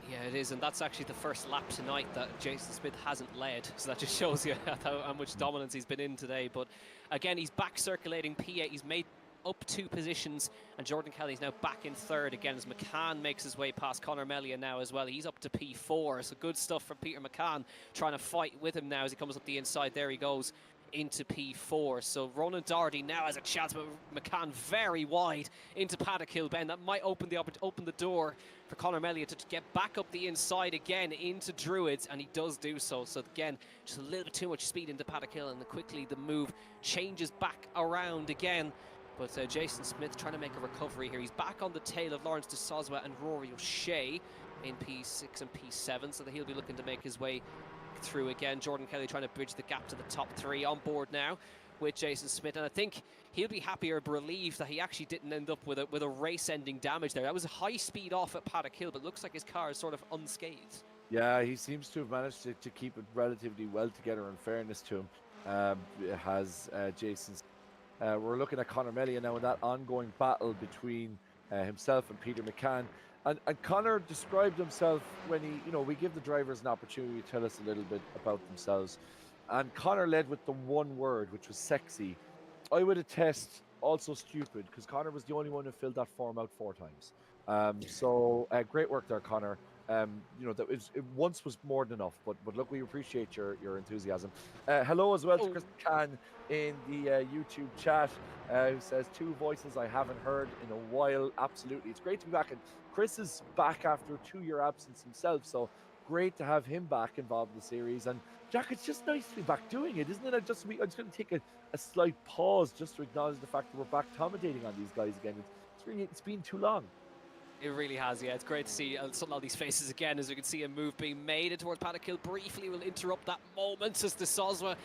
B: Yeah, it is, and that's actually the first lap tonight that Jason Smith hasn't led, so that just shows you how much dominance he's been in today. But again, he's back circulating P8. He's made up 2 positions, and Jordan Kelly's now back in third again as McCann makes his way past Conor Mellion now as well. He's up to P4, so good stuff from Peter McCann, trying to fight with him now as he comes up the inside. There he goes into P4. So Ronan Doherty now has a chance, but McCann very wide into Paddock Hill Bend. That might open the door for Conor Mellion to get back up the inside again into Druids, and he does do so. So again, just a little bit too much speed into Paddock Hill, and quickly the move changes back around again. But Jason Smith trying to make a recovery here. He's back on the tail of Lawrence de Soswa and Rory O'Shea in P6 and P7, so that he'll be looking to make his way through again. Jordan Kelly trying to bridge the gap to the top 3, on board now with Jason Smith, and I think he'll be happier, relieved that he actually didn't end up with a race-ending damage there. That was a high speed off at Paddock Hill, but looks like his car is sort of unscathed.
A: Yeah, he seems to have managed to keep it relatively well together, in fairness to him. Has Jason. We're looking at Conor Melia now in that ongoing battle between himself and Peter McCann. And Conor described himself when we give the drivers an opportunity to tell us a little bit about themselves. And Conor led with the one word, which was sexy. I would attest also stupid, because Conor was the only one who filled that form out 4 times. So great work there, Conor. It once was more than enough, but look, we appreciate your enthusiasm. Hello as well to Chris McCann in the YouTube chat, who says 2 voices I haven't heard in a while. Absolutely, it's great to be back, and Chris is back after a 2-year absence himself, so great to have him back involved in the series. And Jack, it's just nice to be back doing it, isn't it? I'm just going to take a slight pause just to acknowledge the fact that we're back commentating on these guys again. It's been too long.
B: It really has, yeah. It's great to see some of these faces again, as we can see a move being made towards Paddock Hill. Briefly, we'll interrupt that moment as De Soswa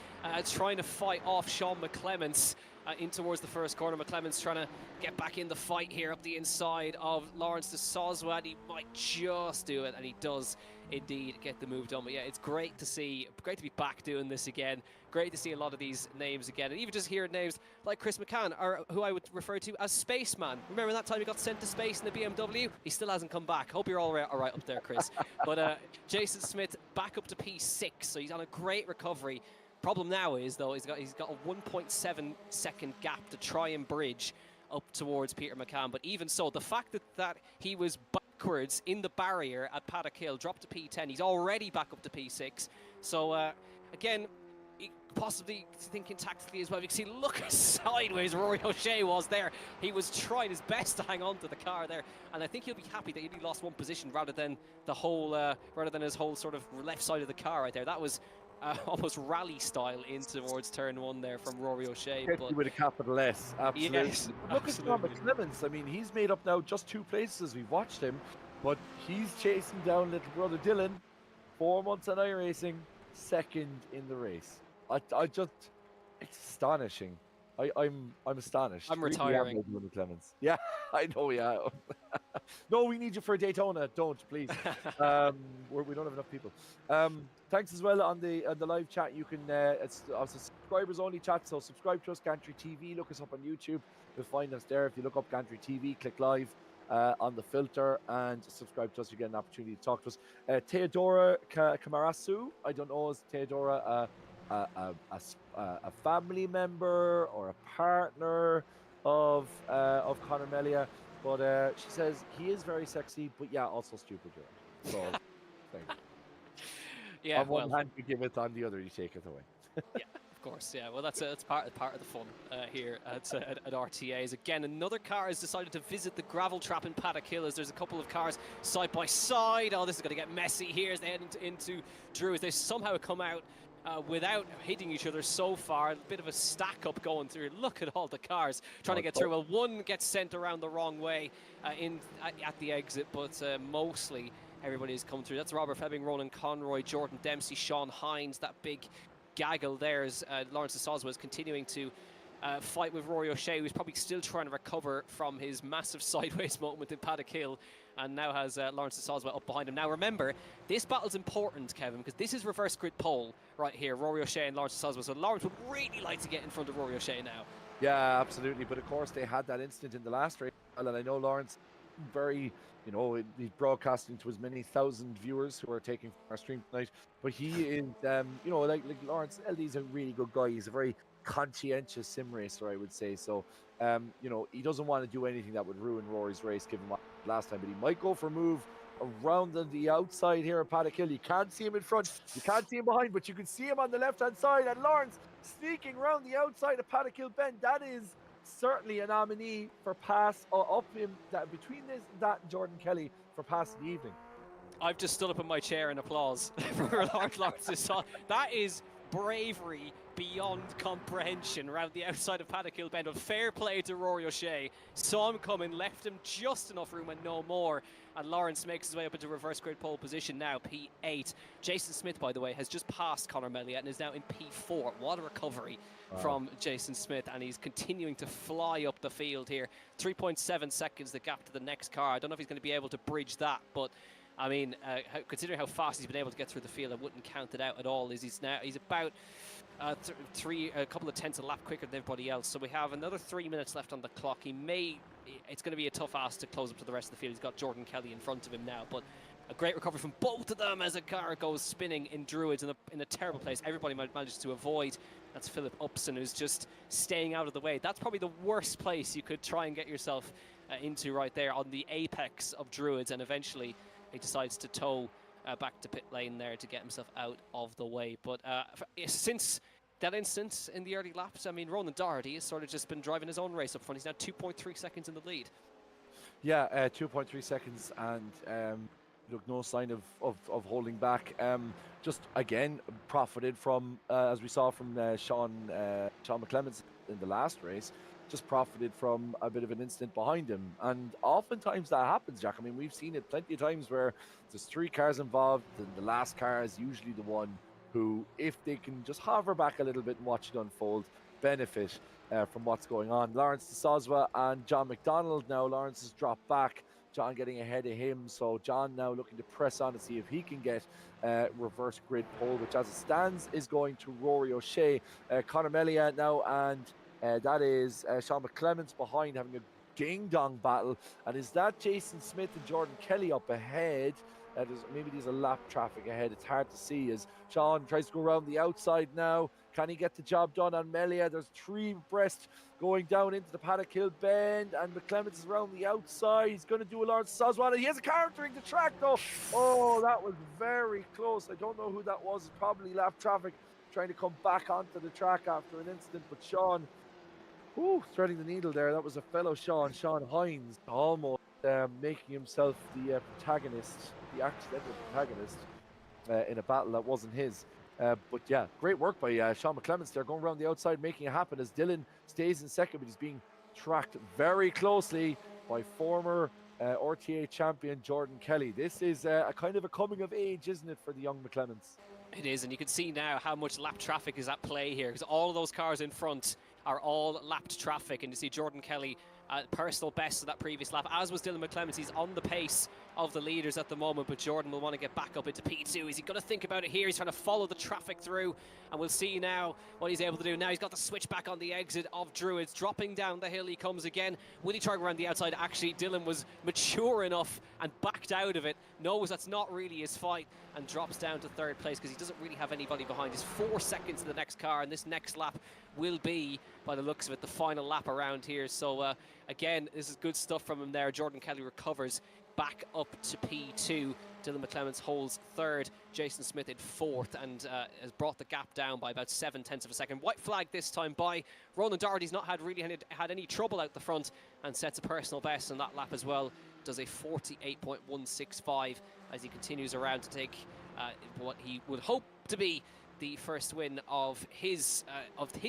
B: trying to fight off Sean McClements in towards the first corner. McClements trying to get back in the fight here up the inside of Lawrence De Soswa, and he might just do it, and he does indeed get the move done. But yeah, it's great to see, great to be back doing this again. Great to see a lot of these names again, and even just hear names like Chris McCann, or who I would refer to as Spaceman. Remember that time he got sent to space in the BMW? He still hasn't come back. Hope you're all right up there, Chris. But Jason Smith back up to P6, so he's on a great recovery. Problem now is, though, he's got a 1.7 second gap to try and bridge up towards Peter McCann. But even so, the fact that he was backwards in the barrier at Paddock Hill, dropped to P10, he's already back up to P6. So again, possibly thinking tactically as well. You can see, look how sideways Rory O'Shea was there. He was trying his best to hang on to the car there, and I think he'll be happy that he only lost 1 position rather than the whole, rather than his whole sort of left side of the car right there. That was almost rally style in towards turn 1 there from Rory O'Shea.
A: But with a capital S, absolutely.
B: Yes,
A: look at Robert Clemens. I mean, he's made up now just 2 places as we've watched him, but he's chasing down little brother Dylan. 4 months on iRacing, 2nd in the race. It's astonishing. I'm astonished.
B: I'm retiring.
A: Clemens. Yeah, I know. Yeah. No, we need you for Daytona. Don't, please. We don't have enough people. Thanks as well on the live chat. You can it's also subscribers only chat. So subscribe to us, Gantry TV. Look us up on YouTube. You'll find us there. If you look up Gantry TV, click live on the filter and subscribe to us. You get an opportunity to talk to us. Theodora Kamarasu. I don't know, is Theodora a family member or a partner of Conor Melia? But she says he is very sexy, but yeah, also stupid. So,
B: yeah.
A: On one hand you give it, on the other you take it away.
B: Yeah, of course. Yeah. Well, that's part of the fun here at RTA's. Again, another car has decided to visit the gravel trap in Paddock Hill, as there's a couple of cars side by side. Oh, this is going to get messy here as they head into Drew, as they somehow come out without hitting each other so far. A bit of a stack up going through. Look at all the cars trying to get through. Well, one gets sent around the wrong way at the exit, but mostly everybody's come through. That's Robert Febbing, Ronan Conroy, Jordan Dempsey, Sean Hines. That big gaggle there as Lawrence De Soswa was continuing to fight with Rory O'Shea, who's probably still trying to recover from his massive sideways moment in Paddock Hill, and now has Lawrence De Soswa up behind him. Now remember, this battle's important, Kevin, because this is reverse grid pole right here, Rory O'Shea and Lawrence De Soswa, so Lawrence would really like to get in front of Rory O'Shea now.
A: Yeah, absolutely, but of course they had that incident in the last race, and I know Lawrence very, he's broadcasting to as many thousand viewers who are taking our stream tonight, but he is, like Lawrence, LD's a really good guy. He's a very conscientious sim racer, I would say. So, he doesn't want to do anything that would ruin Rory's race, given what last time, but he might go for a move around the outside here at Paddock Hill. You can't see him in front, you can't see him behind, but you can see him on the left-hand side, and Lawrence sneaking around the outside of Paddock Hill Bend. That is certainly a nominee for pass up him, between that and Jordan Kelly, for pass of the evening.
B: I've just stood up in my chair in applause for Lawrence. That is bravery beyond comprehension around the outside of Paddock Hill Bend. But fair play to Rory O'Shea. Saw him coming, left him just enough room and no more. And Lawrence makes his way up into reverse grid pole position now, P8. Jason Smith, by the way, has just passed Conor Meliat and is now in P4. What a recovery from Jason Smith, and he's continuing to fly up the field here. 3.7 seconds the gap to the next car. I don't know if he's going to be able to bridge that, but I mean, considering how fast he's been able to get through the field, I wouldn't count it out at all. He's about a couple of tenths a lap quicker than everybody else. So we have another 3 minutes left on the clock. It's going to be a tough ask to close up to the rest of the field. He's got Jordan Kelly in front of him now, but a great recovery from both of them as a car goes spinning in Druids in a terrible place. Everybody manages to avoid. That's Philip Upson, who's just staying out of the way. That's probably the worst place you could try and get yourself into right there on the apex of Druids, and eventually he decides to tow back to pit lane there to get himself out of the way. But since that instance in the early laps, I mean, Ronan Doherty has sort of just been driving his own race up front. He's now 2.3 seconds in the lead.
A: Yeah, 2.3 seconds, and look, no sign of holding back. Just again profited from, as we saw from Sean McClemens in the last race, just profited from a bit of an incident behind him. And oftentimes that happens, Jack. I mean, we've seen it plenty of times where there's 3 cars involved, and the last car is usually the one who, if they can just hover back a little bit and watch it unfold, benefit from what's going on. Lawrence de Soswa and John McDonald now. Lawrence has dropped back, John getting ahead of him, so John now looking to press on to see if he can get reverse grid pole, which as it stands is going to Rory O'Shea. Conor Meliat now, and that is Sean McClemens behind, having a ding-dong battle. And is that Jason Smith and Jordan Kelly up ahead? Maybe there's a lap traffic ahead. It's hard to see as Sean tries to go around the outside now. Can he get the job done on Melia? There's 3 abreast going down into the Paddock Hill Bend, and McClemens is around the outside. He's going to do a Lawrence Soswan. He has a car entering the track though. Oh, that was very close. I don't know who that was. It's probably lap traffic trying to come back onto the track after an incident. But Sean, threading the needle there. That was a fellow Sean Hines, almost making himself the protagonist, the accidental protagonist in a battle that wasn't his. But yeah, great work by Sean McClemens there, going around the outside, making it happen as Dylan stays in second, but he's being tracked very closely by former RTA champion Jordan Kelly. This is a kind of a coming of age, isn't it, for the young McClemens?
B: It is, and you can see now how much lap traffic is at play here, because all of those cars in front are all lapped traffic, and you see Jordan Kelly personal best of that previous lap, as was Dylan McClemens. He's on the pace of the leaders at the moment, but Jordan will want to get back up into P2. Is he going to think about it here? He's trying to follow the traffic through, and we'll see now what he's able to do. Now he's got the switch back on the exit of Druids, dropping down the hill he comes again. Will he try around the outside? Actually, Dylan was mature enough and backed out of it, knows that's not really his fight, and drops down to 3rd place because he doesn't really have anybody behind. He's 4 seconds in the next car, and this next lap will be, by the looks of it, the final lap around here. So again, this is good stuff from him there. Jordan Kelly recovers back up to P2. Dylan McClemens holds 3rd, Jason Smith in 4th, and has brought the gap down by about 7/10 of a second. White flag this time by Ronan Doherty's not had any trouble out the front, and sets a personal best on that lap as well. Does a 48.165 as he continues around to take what he would hope to be the first win of his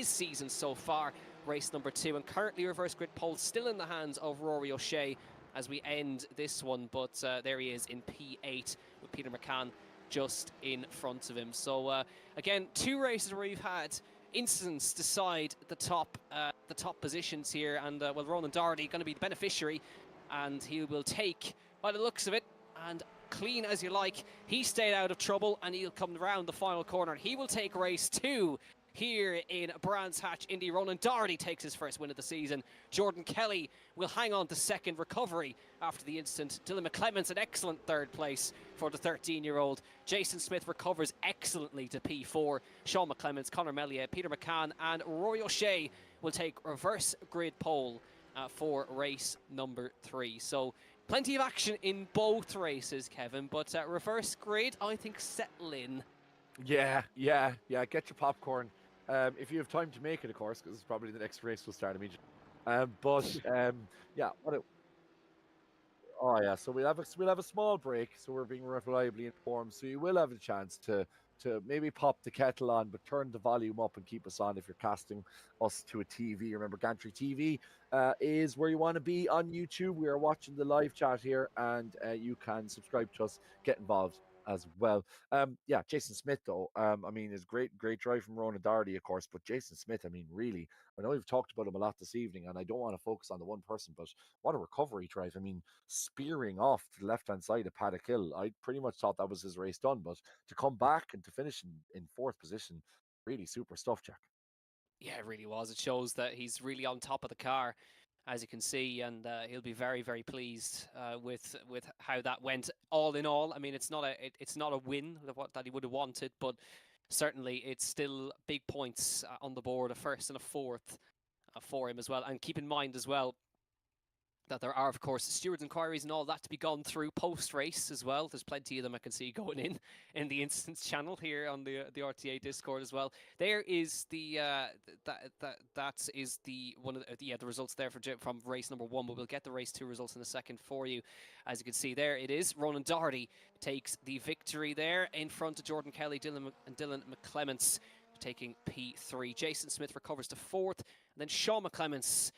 B: season so far, race number 2. And currently reverse grid pole still in the hands of Rory O'Shea as we end this one, but there he is in P8 with Peter McCann just in front of him. So again, 2 races where we've had incidents decide the top positions here, and well, Ronan Doherty going to be the beneficiary, and he will take, by the looks of it, and clean as you like, he stayed out of trouble, and he'll come around the final corner. He will take race 2 here in Brands Hatch Indy. Ronan Doherty takes his first win of the season. Jordan Kelly will hang on to 2nd, recovery after the incident. Dylan McClemens an excellent 3rd place for the 13-year-old. Jason Smith recovers excellently to P4. Sean McClemens, Conor Meliat, Peter McCann and Rory O'Shea will take reverse grid pole for race number 3. So plenty of action in both races, Kevin, but reverse grid, I think, settle in.
A: Yeah, get your popcorn. If you have time to make it, of course, because it's probably the next race will start immediately. Yeah, so we'll have a small break, so we're being reliably informed. So you will have a chance to to maybe pop the kettle on, but turn the volume up and keep us on if you're casting us to a TV. Remember, Gantry TV is where you want to be on YouTube. We are watching the live chat here, and you can subscribe to us, get involved as well. Yeah, Jason Smith though. I mean, it's great drive from Ronan Doherty, of course, but Jason Smith. I mean, really, I know we've talked about him a lot this evening, and I don't want to focus on the one person, but what a recovery drive! I mean, spearing off to the left hand side of Paddock Hill, I pretty much thought that was his race done, but to come back and to finish in fourth position, really super stuff, Jack.
B: Yeah, it really was. It shows that he's really on top of the car, as you can see, and he'll be very, very pleased with how that went. All in all, I mean, it's not a win that he would have wanted, but certainly it's still big points on the board, a first and a fourth for him as well. And keep in mind as well that there are, of course, stewards' inquiries and all that to be gone through post-race as well. There's plenty of them I can see going in the instance channel here on the RTA Discord as well. There is the that is the one of the results there from race number 1, but we'll get the race 2 results in a second for you. As you can see there, it is Ronan Doherty takes the victory there in front of Jordan Kelly, Dylan McClements taking P3. Jason Smith recovers to 4th, and then Sean McClements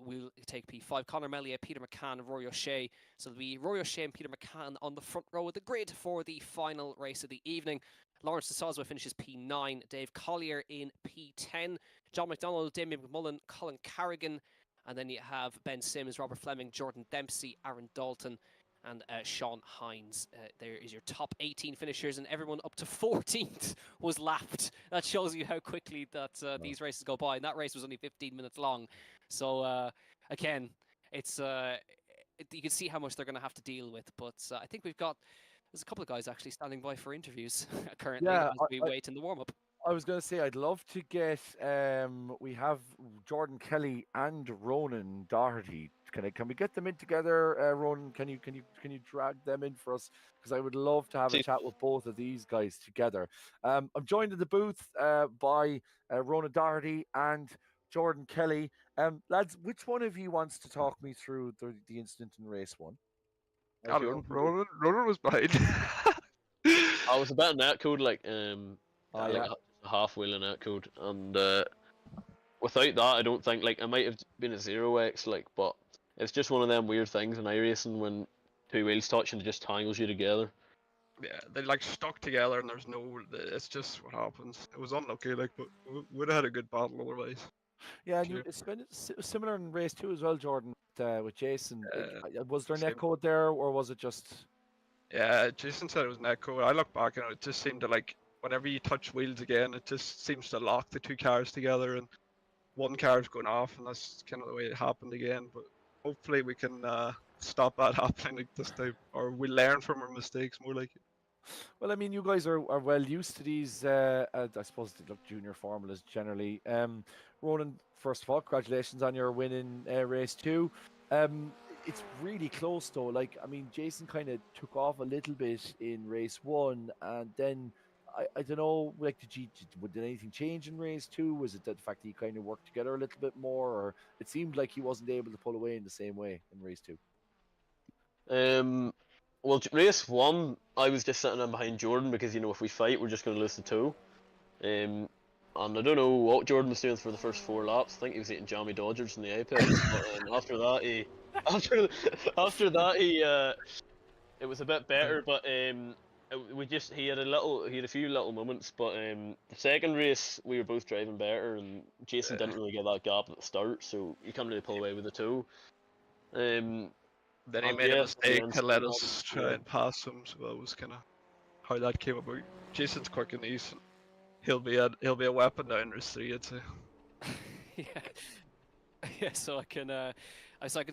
B: will take P5. Conor Mellier, Peter McCann, Rory O'Shea. So it'll be Rory O'Shea and Peter McCann on the front row of the grid for the final race of the evening. Lawrence de Soswa finishes P9. Dave Collier in P10. John McDonald, Damien McMullen, Colin Carrigan. And then you have Ben Sims, Robert Fleming, Jordan Dempsey, Aaron Dalton, and Sean Hines. There is your top 18 finishers, and everyone up to 14th was lapped. That shows you how quickly that these races go by. And that race was only 15 minutes long. So again, it's you can see how much they're going to have to deal with. But I think there's a couple of guys actually standing by for interviews currently as we wait in the warm-up.
A: I was going to say I'd love to get. We have Jordan Kelly and Ronan Doherty. Can we get them in together, Ronan? Can you drag them in for us? Because I would love to have a chat with both of these guys together. I'm joined in the booth by Ronan Doherty and Jordan Kelly. Lads, which one of you wants to talk me through the incident in race 1?
C: Ronan was behind.
D: I was a bit in that code, like
A: yeah.
D: a half wheel in that code, and without that, I don't think I might have been a 0x, but it's just one of them weird things in iRacing when two wheels touch and it just tangles you together.
C: Yeah, they stuck together, and there's no. It's just what happens. It was unlucky, but we would have had a good battle otherwise.
A: Yeah, and it's kind of similar in race 2 as well, Jordan, with Jason. Was there netcode there, or was it just?
C: Yeah, Jason said it was netcode. I look back and it just seemed to whenever you touch wheels again, it just seems to lock the two cars together, and one car's going off, and that's kind of the way it happened again. But hopefully we can stop that happening this time, or we learn from our mistakes more like it.
A: Well, I mean, you guys are well used to these, I suppose, junior formulas generally. Ronan, first of all, congratulations on your win in race 2. It's really close though. I mean, Jason kind of took off a little bit in race 1, and then I don't know. Did anything change in race 2? Was it that the fact that you kind of worked together a little bit more, or it seemed like he wasn't able to pull away in the same way in race 2?
D: Well, race 1, I was just sitting in behind Jordan because if we fight, we're just going to lose the 2. And I don't know what Jordan was doing for the first 4 laps. I think he was eating jammy Dodgers in the apex. But after that, it was a bit better. But he had a few little moments. But the second race, we were both driving better, and Jason didn't really get that gap at the start, so you can't really pull away with the 2.
C: Then he made a mistake to let us try and pass him, so that was kind of how that came about. Jason's quick and easy. He'll be a weapon now in race 3, I'd say.
B: Yeah. So I can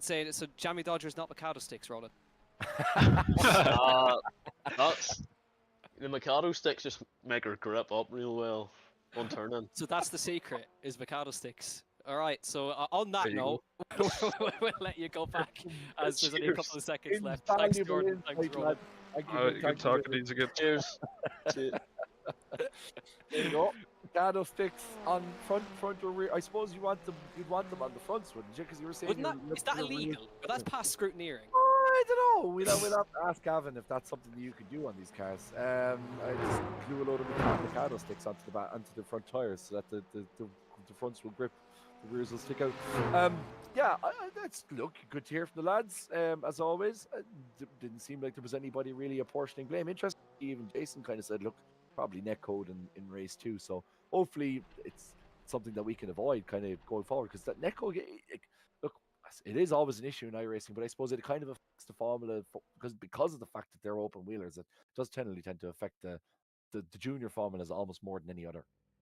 B: say it. So jammy Dodgers, not Mikado sticks, Ronan.
D: That's the Mikado sticks just make her grip up real well on turning.
B: So that's the secret, is Mikado sticks. All right, so on that note, we'll let you go back as there's only a couple of seconds left. Thanks, Jordan. Thanks, Ronan.
C: Good talking to you again.
D: Cheers.
A: There you go. Mikado sticks on front or rear. I suppose you'd want them on the fronts, wouldn't you? Because you were saying.
B: Is that illegal? But that's past scrutineering.
A: I don't know. We'll have to ask Gavin if that's something that you could do on these cars. I just glue a load of Mikado sticks onto the front tires so that the fronts will grip, the rears will stick out. Yeah, that's good to hear from the lads. As always, didn't seem like there was anybody really apportioning blame. Interesting, even Jason kind of said, look, probably netcode in race 2. So hopefully it's something that we can avoid kind of going forward, because that netcode, look, it is always an issue in iRacing, but I suppose it kind of affects the formula because of the fact that they're open wheelers. It does tend to affect the junior formulas almost more than any other.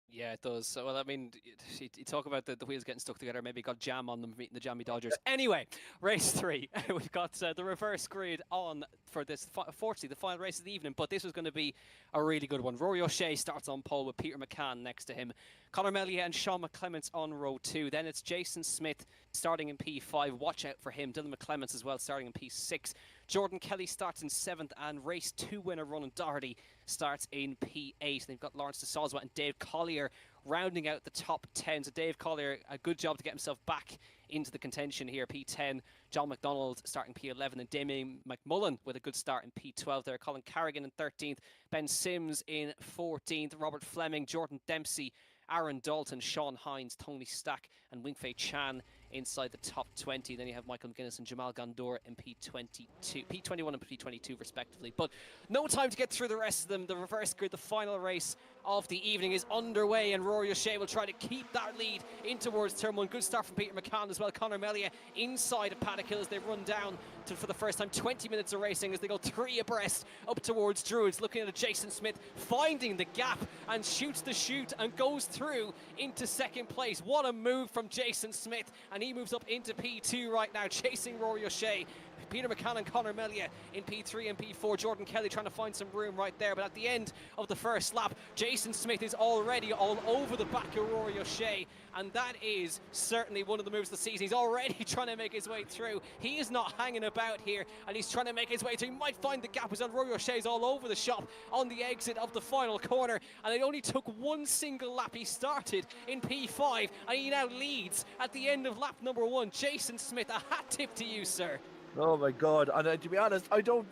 B: Yeah, it does. So, well, I mean, you talk about the wheels getting stuck together. Maybe got jam on them meeting the jammy Dodgers. Anyway, race 3. We've got the reverse grid on for this, fortunately, the final race of the evening. But this was going to be a really good one. Rory O'Shea starts on pole with Peter McCann next to him. Conor Melier and Sean McClements on row 2. Then it's Jason Smith starting in P5. Watch out for him. Dylan McClements as well starting in P6. Jordan Kelly starts in 7th, and race 2 winner Ronan Doherty starts in P8. They've got Lawrence de Soswa and Dave Collier rounding out the top 10. So Dave Collier, a good job to get himself back into the contention here. P10, John McDonald starting P11, and Damien McMullen with a good start in P12 there. Colin Carrigan in 13th, Ben Sims in 14th, Robert Fleming, Jordan Dempsey, Aaron Dalton, Sean Hines, Tony Stack, and Wingfei Chan inside the top 20. Then you have Michael McGuinness and Jamal Gandour in P21 and P22 respectively. But no time to get through the rest of them. The reverse grid, the final race of the evening, is underway, and Rory O'Shea will try to keep that lead in towards turn 1. Good start from Peter McCann as well. Conor Melier inside of Paddock Hill as they run down for the first time 20 minutes of racing as they go 3 abreast up towards Druids. Looking at Jason Smith finding the gap and shoots the chute and goes through into 2nd place. What a move from Jason Smith, and he moves up into P2 right now, chasing Rory O'Shea. Peter McCann and Conor Melier in P3 and P4. Jordan Kelly trying to find some room right there, but at the end of the first lap, Jason Smith is already all over the back of Rory O'Shea, and that is certainly one of the moves of the season. He's already trying to make his way through. He is not hanging about here, and he's trying to make his way through. He might find the gap as well. Rory O'Shea's all over the shop on the exit of the final corner, and it only took one single lap. He started in P5, and he now leads at the end of lap number 1. Jason Smith, a hat tip to you, sir.
A: Oh my God! And to be honest, I don't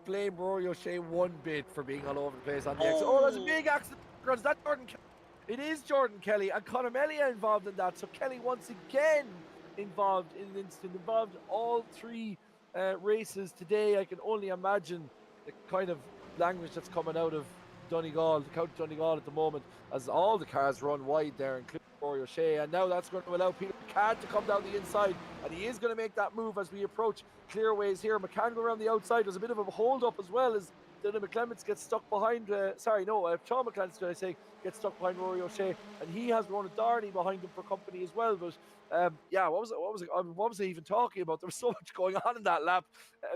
A: blame Rory O'Shea one bit for being all over the place on the exit. Oh, that's a big accident. That's Jordan Kelly. It is Jordan Kelly and Conor Melier involved in that. So Kelly once again involved in an incident, involved all 3 races today. I can only imagine the kind of language that's coming out of Donegal, the County Donegal at the moment, as all the cars run wide there, including Rory O'Shea, and now that's going to allow Peter McCann to come down the inside, and he is going to make that move as we approach clearways here. McCann go around the outside. There's a bit of a hold up as well as Dylan McClements gets stuck behind, Sean McClements, should I say, gets stuck behind Rory O'Shea, and he has Ronan Doherty behind him for company as well. But yeah, what was I even talking about? There was so much going on in that lap.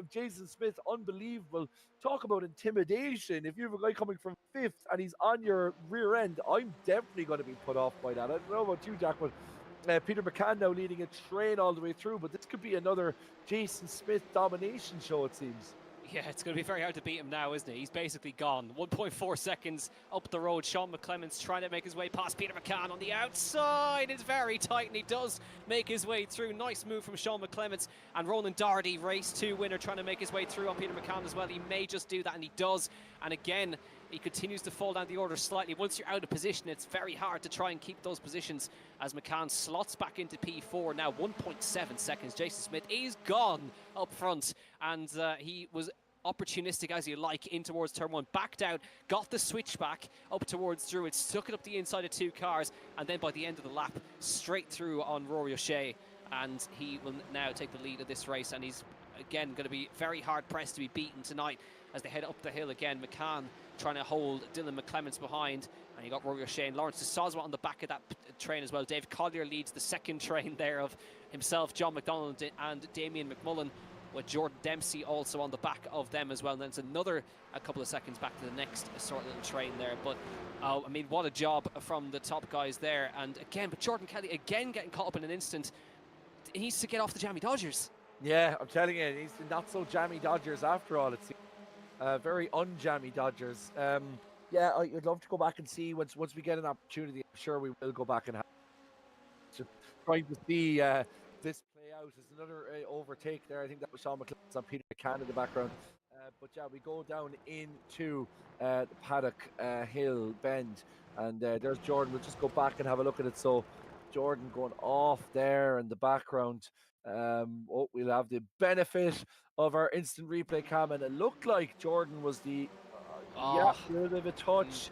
A: Jason Smith, unbelievable. Talk about intimidation. If you have a guy coming from 5th and he's on your rear end, I'm definitely going to be put off by that. I don't know about you, Jack, but Peter McCann now leading a train all the way through, but this could be another Jason Smith domination show, it seems.
B: Yeah, it's going to be very hard to beat him now, isn't it? He's basically gone. 1.4 seconds up the road. Sean McClements trying to make his way past Peter McCann on the outside. It's very tight, and he does make his way through. Nice move from Sean McClements. And Ronan Doherty, race 2 winner, trying to make his way through on Peter McCann as well. He may just do that, and he does. And again, he continues to fall down the order slightly. Once you're out of position, it's very hard to try and keep those positions as McCann slots back into P4. Now 1.7 seconds. Jason Smith is gone up front, and he was opportunistic as you like in towards turn 1, backed out, got the switch back up towards Druid, stuck it up the inside of 2 cars, and then by the end of the lap, straight through on Rory O'Shea, and he will now take the lead of this race, and he's again going to be very hard pressed to be beaten tonight as they head up the hill again. McCann trying to hold Dylan McClements behind, and you got Rory O'Shea and Lawrence de Soswa on the back of that train as well. Dave Collier leads the second train there of himself, John McDonald and Damien McMullen, with Jordan Dempsey also on the back of them as well. And then it's another a couple of seconds back to the next sort of little train there. But I mean, what a job from the top guys there. And again, but Jordan Kelly again getting caught up in an instant. He needs to get off the jammy Dodgers.
A: Yeah, I'm telling you, he's not so jammy Dodgers after all. It's very unjammy Dodgers. Yeah, I'd love to go back and see once we get an opportunity. I'm sure we will go back and have to try to see this play out. There's another overtake there. I think that was Sean McClellan on Peter McCann in the background. But yeah, we go down into the paddock hill bend, and there's Jordan. We'll just go back and have a look at it. So Jordan going off there in the background. We'll have the benefit of our instant replay cam, and it looked like Jordan was the a little bit of a touch.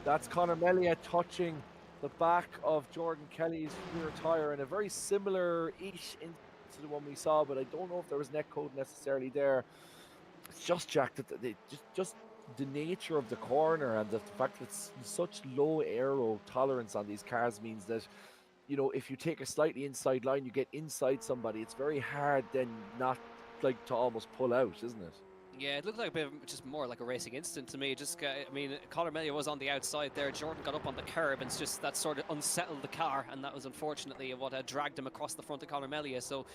A: That's Conor Melia touching the back of Jordan Kelly's rear tire in a very similar-ish to the one we saw, but I don't know if there was neck code necessarily there. It's just, Jack, that just the nature of the corner and the fact that it's such low aero tolerance on these cars means that, you know, if you take a slightly inside line, you get inside somebody. It's very hard then not like to almost pull out, isn't it?
B: Yeah, it looked like a bit of, just more like a racing incident to me. Just, I mean, Conor Melia was on the outside there. Jordan got up on the curb, and it's just that sort of unsettled the car, and that was unfortunately what dragged him across the front of Conor Melia. So,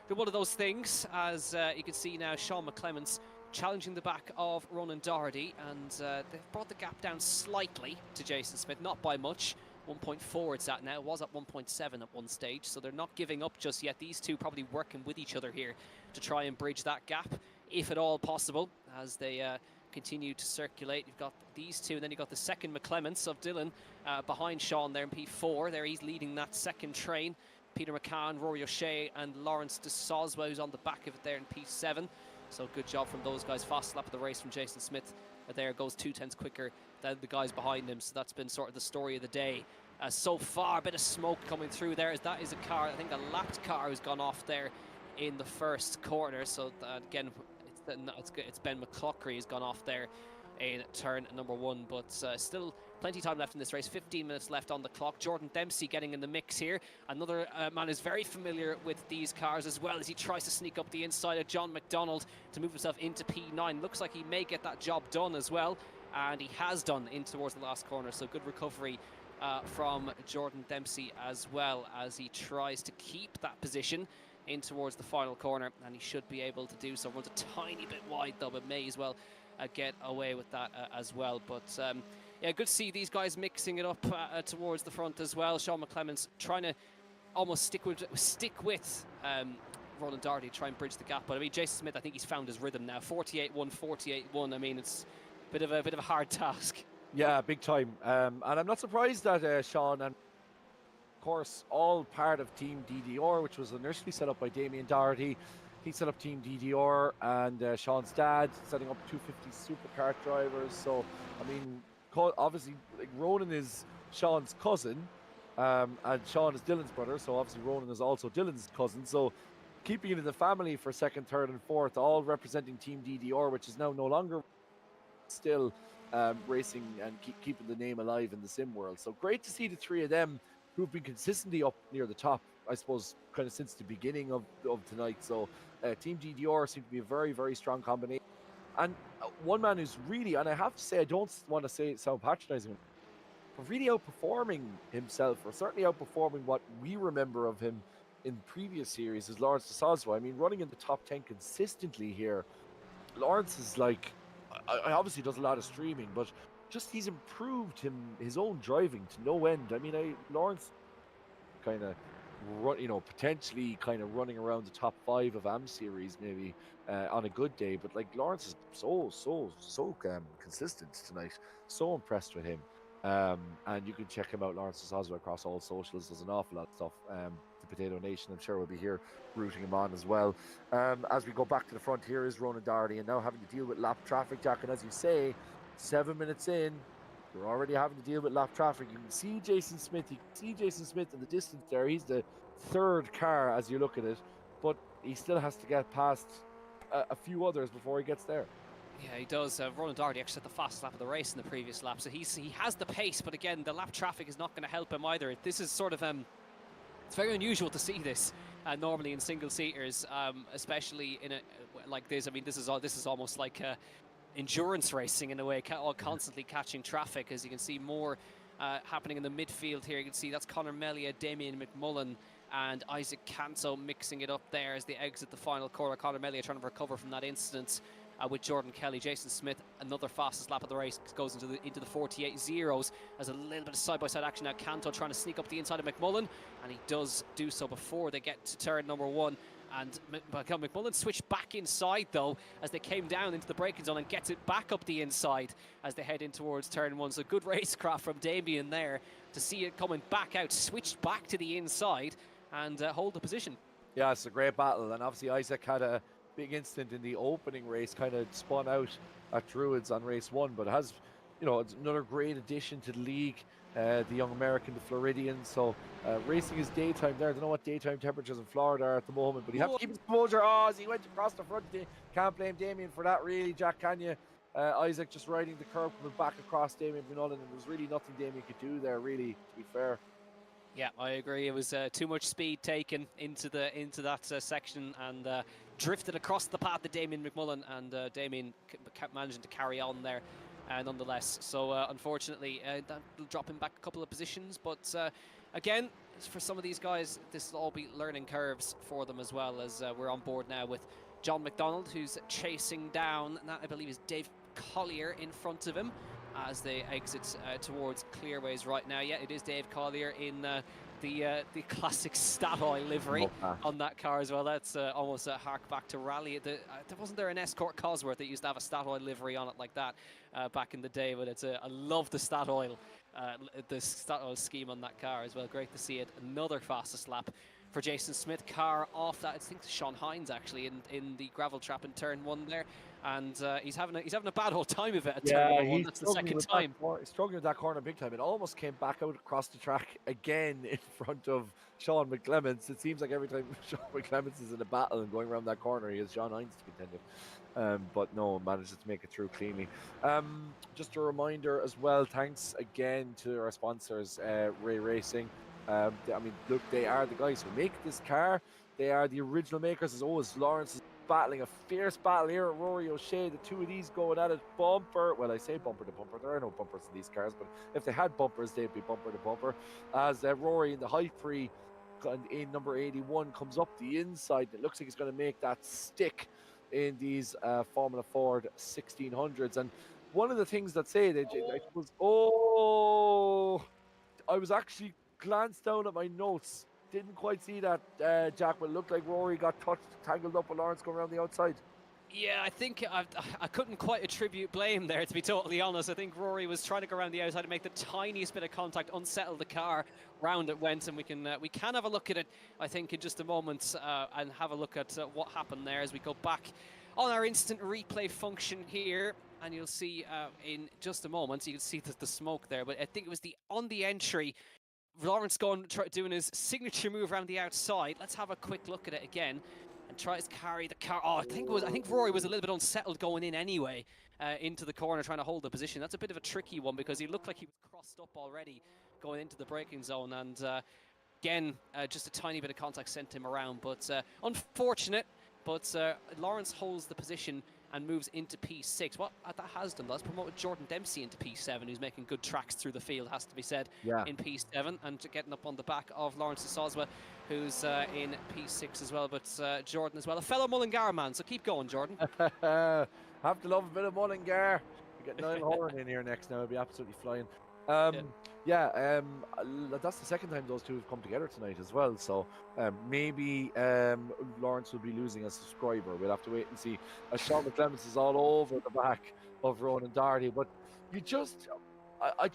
B: one of those things, as you can see now, Sean McClements challenging the back of Ronan Doherty, and they've brought the gap down slightly to Jason Smith, not by much. 1.4 it's at now. It was at 1.7 at one stage, so they're not giving up just yet. These two probably working with each other here to try and bridge that gap, if at all possible, as they continue to circulate. You've got these two, and then you've got the second McClements of Dylan behind Sean there in P4. There he's leading that second train. Peter McCann, Rory O'Shea and Lawrence de Soswa, who's on the back of it there in P7. So good job from those guys. Fast lap of the race from Jason Smith. There goes 2/10 quicker than the guys behind him. So that's been sort of the story of the day. So far, a bit of smoke coming through there. As that is a car, I think a lapped car who's gone off there in the first corner. So again, it's Ben McClockery who's gone off there in turn number 1, but still plenty of time left in this race. 15 minutes left on the clock. Jordan Dempsey getting in the mix here. Another man who's very familiar with these cars as well, as he tries to sneak up the inside of John McDonald to move himself into P9. Looks like he may get that job done as well, and he has done in towards the last corner. So good recovery from Jordan Dempsey, as well as he tries to keep that position in towards the final corner, and he should be able to do so. Runs a tiny bit wide though, but may as well get away with that as well. But yeah, good to see these guys mixing it up towards the front as well. Sean McClements trying to almost stick with Ronan Doherty, try and bridge the gap. But I mean, Jason Smith, I think he's found his rhythm now. 48-1, 48-1. I mean, it's a bit of a hard task.
A: Yeah, big time. And I'm not surprised that Sean, and of course, all part of Team DDR, which was initially set up by Damien Doherty. He set up Team DDR, and Sean's dad setting up 250 supercar drivers. So, I mean, obviously, like, Ronan is Sean's cousin, and Sean is Dylan's brother. So obviously, Ronan is also Dylan's cousin. So, keeping it in the family for second, third, and fourth, all representing Team DDR, which is now no longer still racing and keeping the name alive in the sim world. So great to see the three of them who've been consistently up near the top, I suppose, kind of since the beginning of tonight. So Team DDR seem to be a very, very strong combination. And one man who's really, and I have to say, I don't want to sound patronizing, but really outperforming himself, or certainly outperforming what we remember of him in previous series, is Lawrence de Soswa. I mean, running in the top 10 consistently here. Lawrence is like, I obviously does a lot of streaming, but just he's improved his own driving to no end. I mean, Lawrence kind of potentially kind of running around the top 5 of AM series maybe on a good day, but like Lawrence is so consistent tonight. So impressed with him. And you can check him out, Lawrence de Soswa, across all socials. There's an awful lot of stuff. The Potato Nation, I'm sure, will be here rooting him on as well. As we go back to the front, here is Ronan Doherty, and now having to deal with lap traffic, Jack. And as you say, 7 minutes in, you're already having to deal with lap traffic. You can see Jason Smith. You can see Jason Smith in the distance there. He's the third car as you look at it, but he still has to get past a few others before he gets there.
B: Yeah, he does. Ronan Doherty actually had the fastest lap of the race in the previous lap, so he has the pace, but again, the lap traffic is not going to help him either. This is sort of it's very unusual to see this normally in single-seaters, especially in a like this. I mean, this is almost like endurance racing in a way, all constantly catching traffic. As you can see, more happening in the midfield here. You can see that's Conor Melia, Damien McMullen, and Isaac Canto mixing it up there as they exit the final corner. Conor Melia trying to recover from that incident with Jordan Kelly. Jason Smith, another fastest lap of the race, goes into the 48 zeros. There's a little bit of side-by-side action now. Canto trying to sneak up the inside of McMullen, and he does do so before they get to turn number 1. And McMullen switched back inside though as they came down into the braking zone and gets it back up the inside as they head in towards turn 1. So good racecraft from Damien there to see it coming back out, switched back to the inside and hold the position.
A: Yeah, it's a great battle, and obviously Isaac had a big instant in the opening race, kind of spun out at Druids on race 1, but has, you know, it's another great addition to the league. The young American, the Floridian. So racing is daytime there. I don't know what daytime temperatures in Florida are at the moment, but you have to keep his composure. Oh, as he went across the front, can't blame Damien for that, really, Jack, can you? Isaac just riding the curb, coming back across Damien McMullen, and there was really nothing Damien could do there, really, to be fair.
B: Yeah, I agree. It was too much speed taken into that section and drifted across the path to Damien McMullen, and Damien kept managing to carry on there. Nonetheless, so unfortunately that'll drop him back a couple of positions, but again, for some of these guys this will all be learning curves for them as well, as we're on board now with John McDonald, who's chasing down, that I believe is Dave Collier in front of him as they exit towards Clearways right now. Yeah, it is Dave Collier in the classic Statoil livery on that car as well. That's almost a hark back to rally. Wasn't there an Escort Cosworth that used to have a Statoil livery on it like that back in the day? But it's I love the Statoil scheme on that car as well. Great to see it. Another fastest lap for Jason Smith. Car off that, I think Sean Hines actually in the gravel trap in turn 1 there, and he's having a bad old time of it at turn 1. That's the second time.
A: He's struggling with that corner big time. It almost came back out across the track again in front of Sean McClements. It seems like every time Sean McClements is in a battle and going around that corner, he has Sean Hines to contend with. But no, manages to make it through cleanly. Just a reminder as well, thanks again to our sponsors, Ray Racing. I mean, look, they are the guys who make this car. They are the original makers. As always, Lawrence is battling a fierce battle here at Rory O'Shea. The two of these going at it bumper. Well, I say bumper to bumper. There are no bumpers in these cars, but if they had bumpers, they'd be bumper to bumper. As Rory in the high free in number 81 comes up the inside, it looks like he's going to make that stick in these Formula Ford 1600s. And one of the things that say that I was actually glanced down at my notes, didn't quite see that, Jack, but it looked like Rory got tangled up with Lawrence going around the outside.
B: Yeah, I think I couldn't quite attribute blame there, to be totally honest. I think Rory was trying to go around the outside and make the tiniest bit of contact, unsettle the car. Round it went, and we can have a look at it, I think, in just a moment, and have a look at what happened there as we go back on our instant replay function here. And you'll see in just a moment, you can see the smoke there, but I think it was on the entry, Lawrence doing his signature move around the outside. Let's have a quick look at it again, and tries to carry the car. Oh, I think Rory was a little bit unsettled going in anyway, into the corner, trying to hold the position. That's a bit of a tricky one because he looked like he was crossed up already going into the braking zone, and again, just a tiny bit of contact sent him around. But unfortunate. But Lawrence holds the position and moves into P6. What that has done, that's promoted Jordan Dempsey into P7, who's making good tracks through the field, has to be said, in P7, and getting up on the back of Lawrence Soswa, who's in P6 as well. But Jordan as well, a fellow Mullingar man, so keep going, Jordan.
A: Have to love a bit of Mullingar. We get Niall Horan in here next now, it'll be absolutely flying. That's the second time those two have come together tonight as well, so maybe Lawrence will be losing a subscriber. We'll have to wait and see, as Sean McClements is all over the back of Ronan Doherty. But I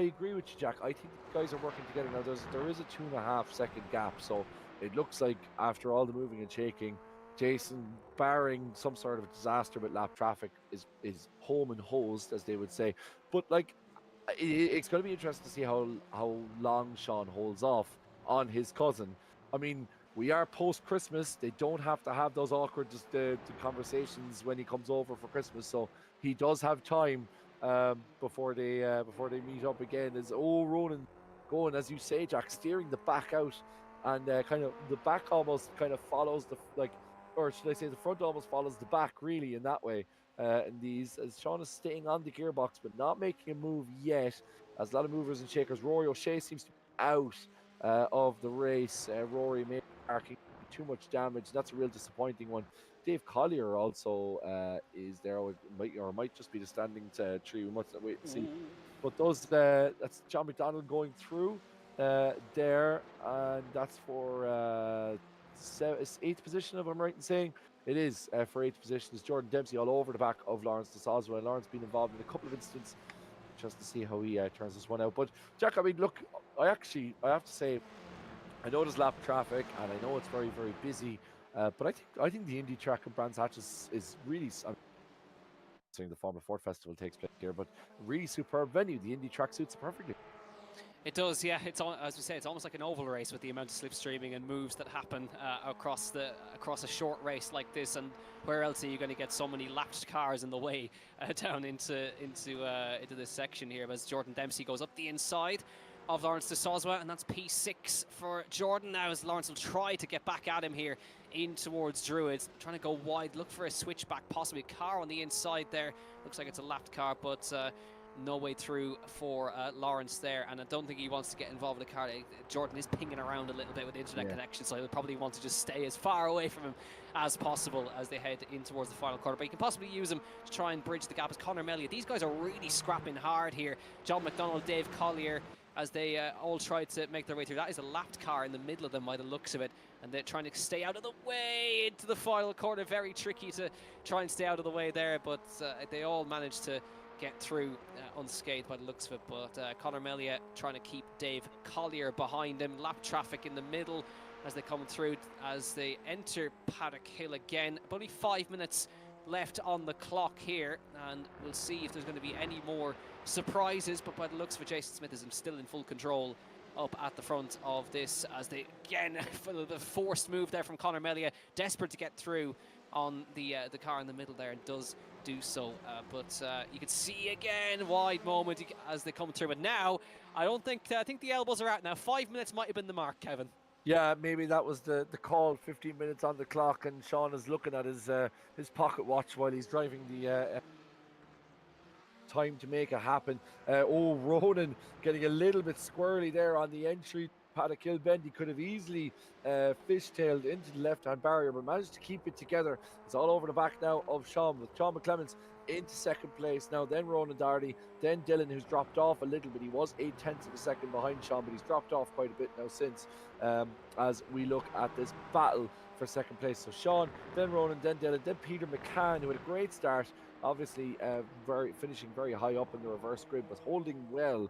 A: agree with you, Jack. I think the guys are working together now. There is a 2.5 second gap, so it looks like after all the moving and shaking, Jason, barring some sort of disaster with lap traffic, is home and hosed, as they would say. But like, it's going to be interesting to see how long Sean holds off on his cousin. I mean, we are post-Christmas. They don't have to have those awkward conversations when he comes over for Christmas, so he does have time before they meet up again. As Ronan going, as you say, Jack, steering the back out, and kind of the back almost kind of follows or should I say the front almost follows the back, really, in that way. And as Sean is staying on the gearbox but not making a move yet, as a lot of movers and shakers. Rory O'Shea seems to be out of the race. Rory may be too much damage. That's a real disappointing one. Dave Collier also is there, or might just be the standing tree. We must wait and see. But that's John McDonald going through there, and that's for eighth position, if I'm right in saying. It is for eighth position. Is Jordan Dempsey all over the back of Lawrence de Soswa. And Lawrence been involved in a couple of incidents, just to see how he turns this one out. But Jack, I mean, look, I have to say, I know there's lap traffic, and I know it's very, very busy. But I think the Indy track in Brands Hatch is really. I'm saying the Formula Ford Festival takes place here, but really superb venue. The Indy track suits it perfectly.
B: It does, yeah. It's as we say, it's almost like an oval race with the amount of slipstreaming and moves that happen across a short race like this. And where else are you going to get so many lapped cars in the way down into this section here? As Jordan Dempsey goes up the inside of Lawrence de Soswa, and that's P6 for Jordan now. As Lawrence will try to get back at him here in towards Druids, trying to go wide, look for a switchback, possibly a car on the inside there. Looks like it's a lapped car, but no way through for Lawrence there, and I don't think he wants to get involved with the car. Jordan is pinging around a little bit with the internet connection, so he'll probably want to just stay as far away from him as possible as they head in towards the final quarter. But you can possibly use him to try and bridge the gap as Conor Melia. These guys are really scrapping hard here. John McDonald, Dave Collier, as they all try to make their way through. That is a lapped car in the middle of them by the looks of it, and they're trying to stay out of the way into the final corner. Very tricky to try and stay out of the way there, but they all managed to get through unscathed by the looks of it. But Conor Melia trying to keep Dave Collier behind him. Lap traffic in the middle as they come through, as they enter Paddock Hill again. Only 5 minutes left on the clock here, and we'll see if there's going to be any more surprises. But by the looks of it, Jason Smith is still in full control up at the front of this, as they again for the forced move there from Conor Melia, desperate to get through on the car in the middle there, and does do so, but you can see again wide moment as they come through. But now I think the elbows are out now. 5 minutes might have been the mark, Kevin.
A: Yeah, maybe that was the call. 15 minutes on the clock, and Sean is looking at his pocket watch while he's driving the time to make it happen. Ronan getting a little bit squirrely there on the entry. Paddock Hill bend, he could have easily fishtailed into the left-hand barrier, but managed to keep it together. It's all over the back now of Sean, with Sean McClements into second place now, then Ronan Darty, then Dylan, who's dropped off a little bit. He was 0.8 of a second behind Sean, but he's dropped off quite a bit now since, as we look at this battle for second place. So Sean, then Ronan, then Dylan, then Peter McCann, who had a great start, obviously finishing very high up in the reverse grid, but holding well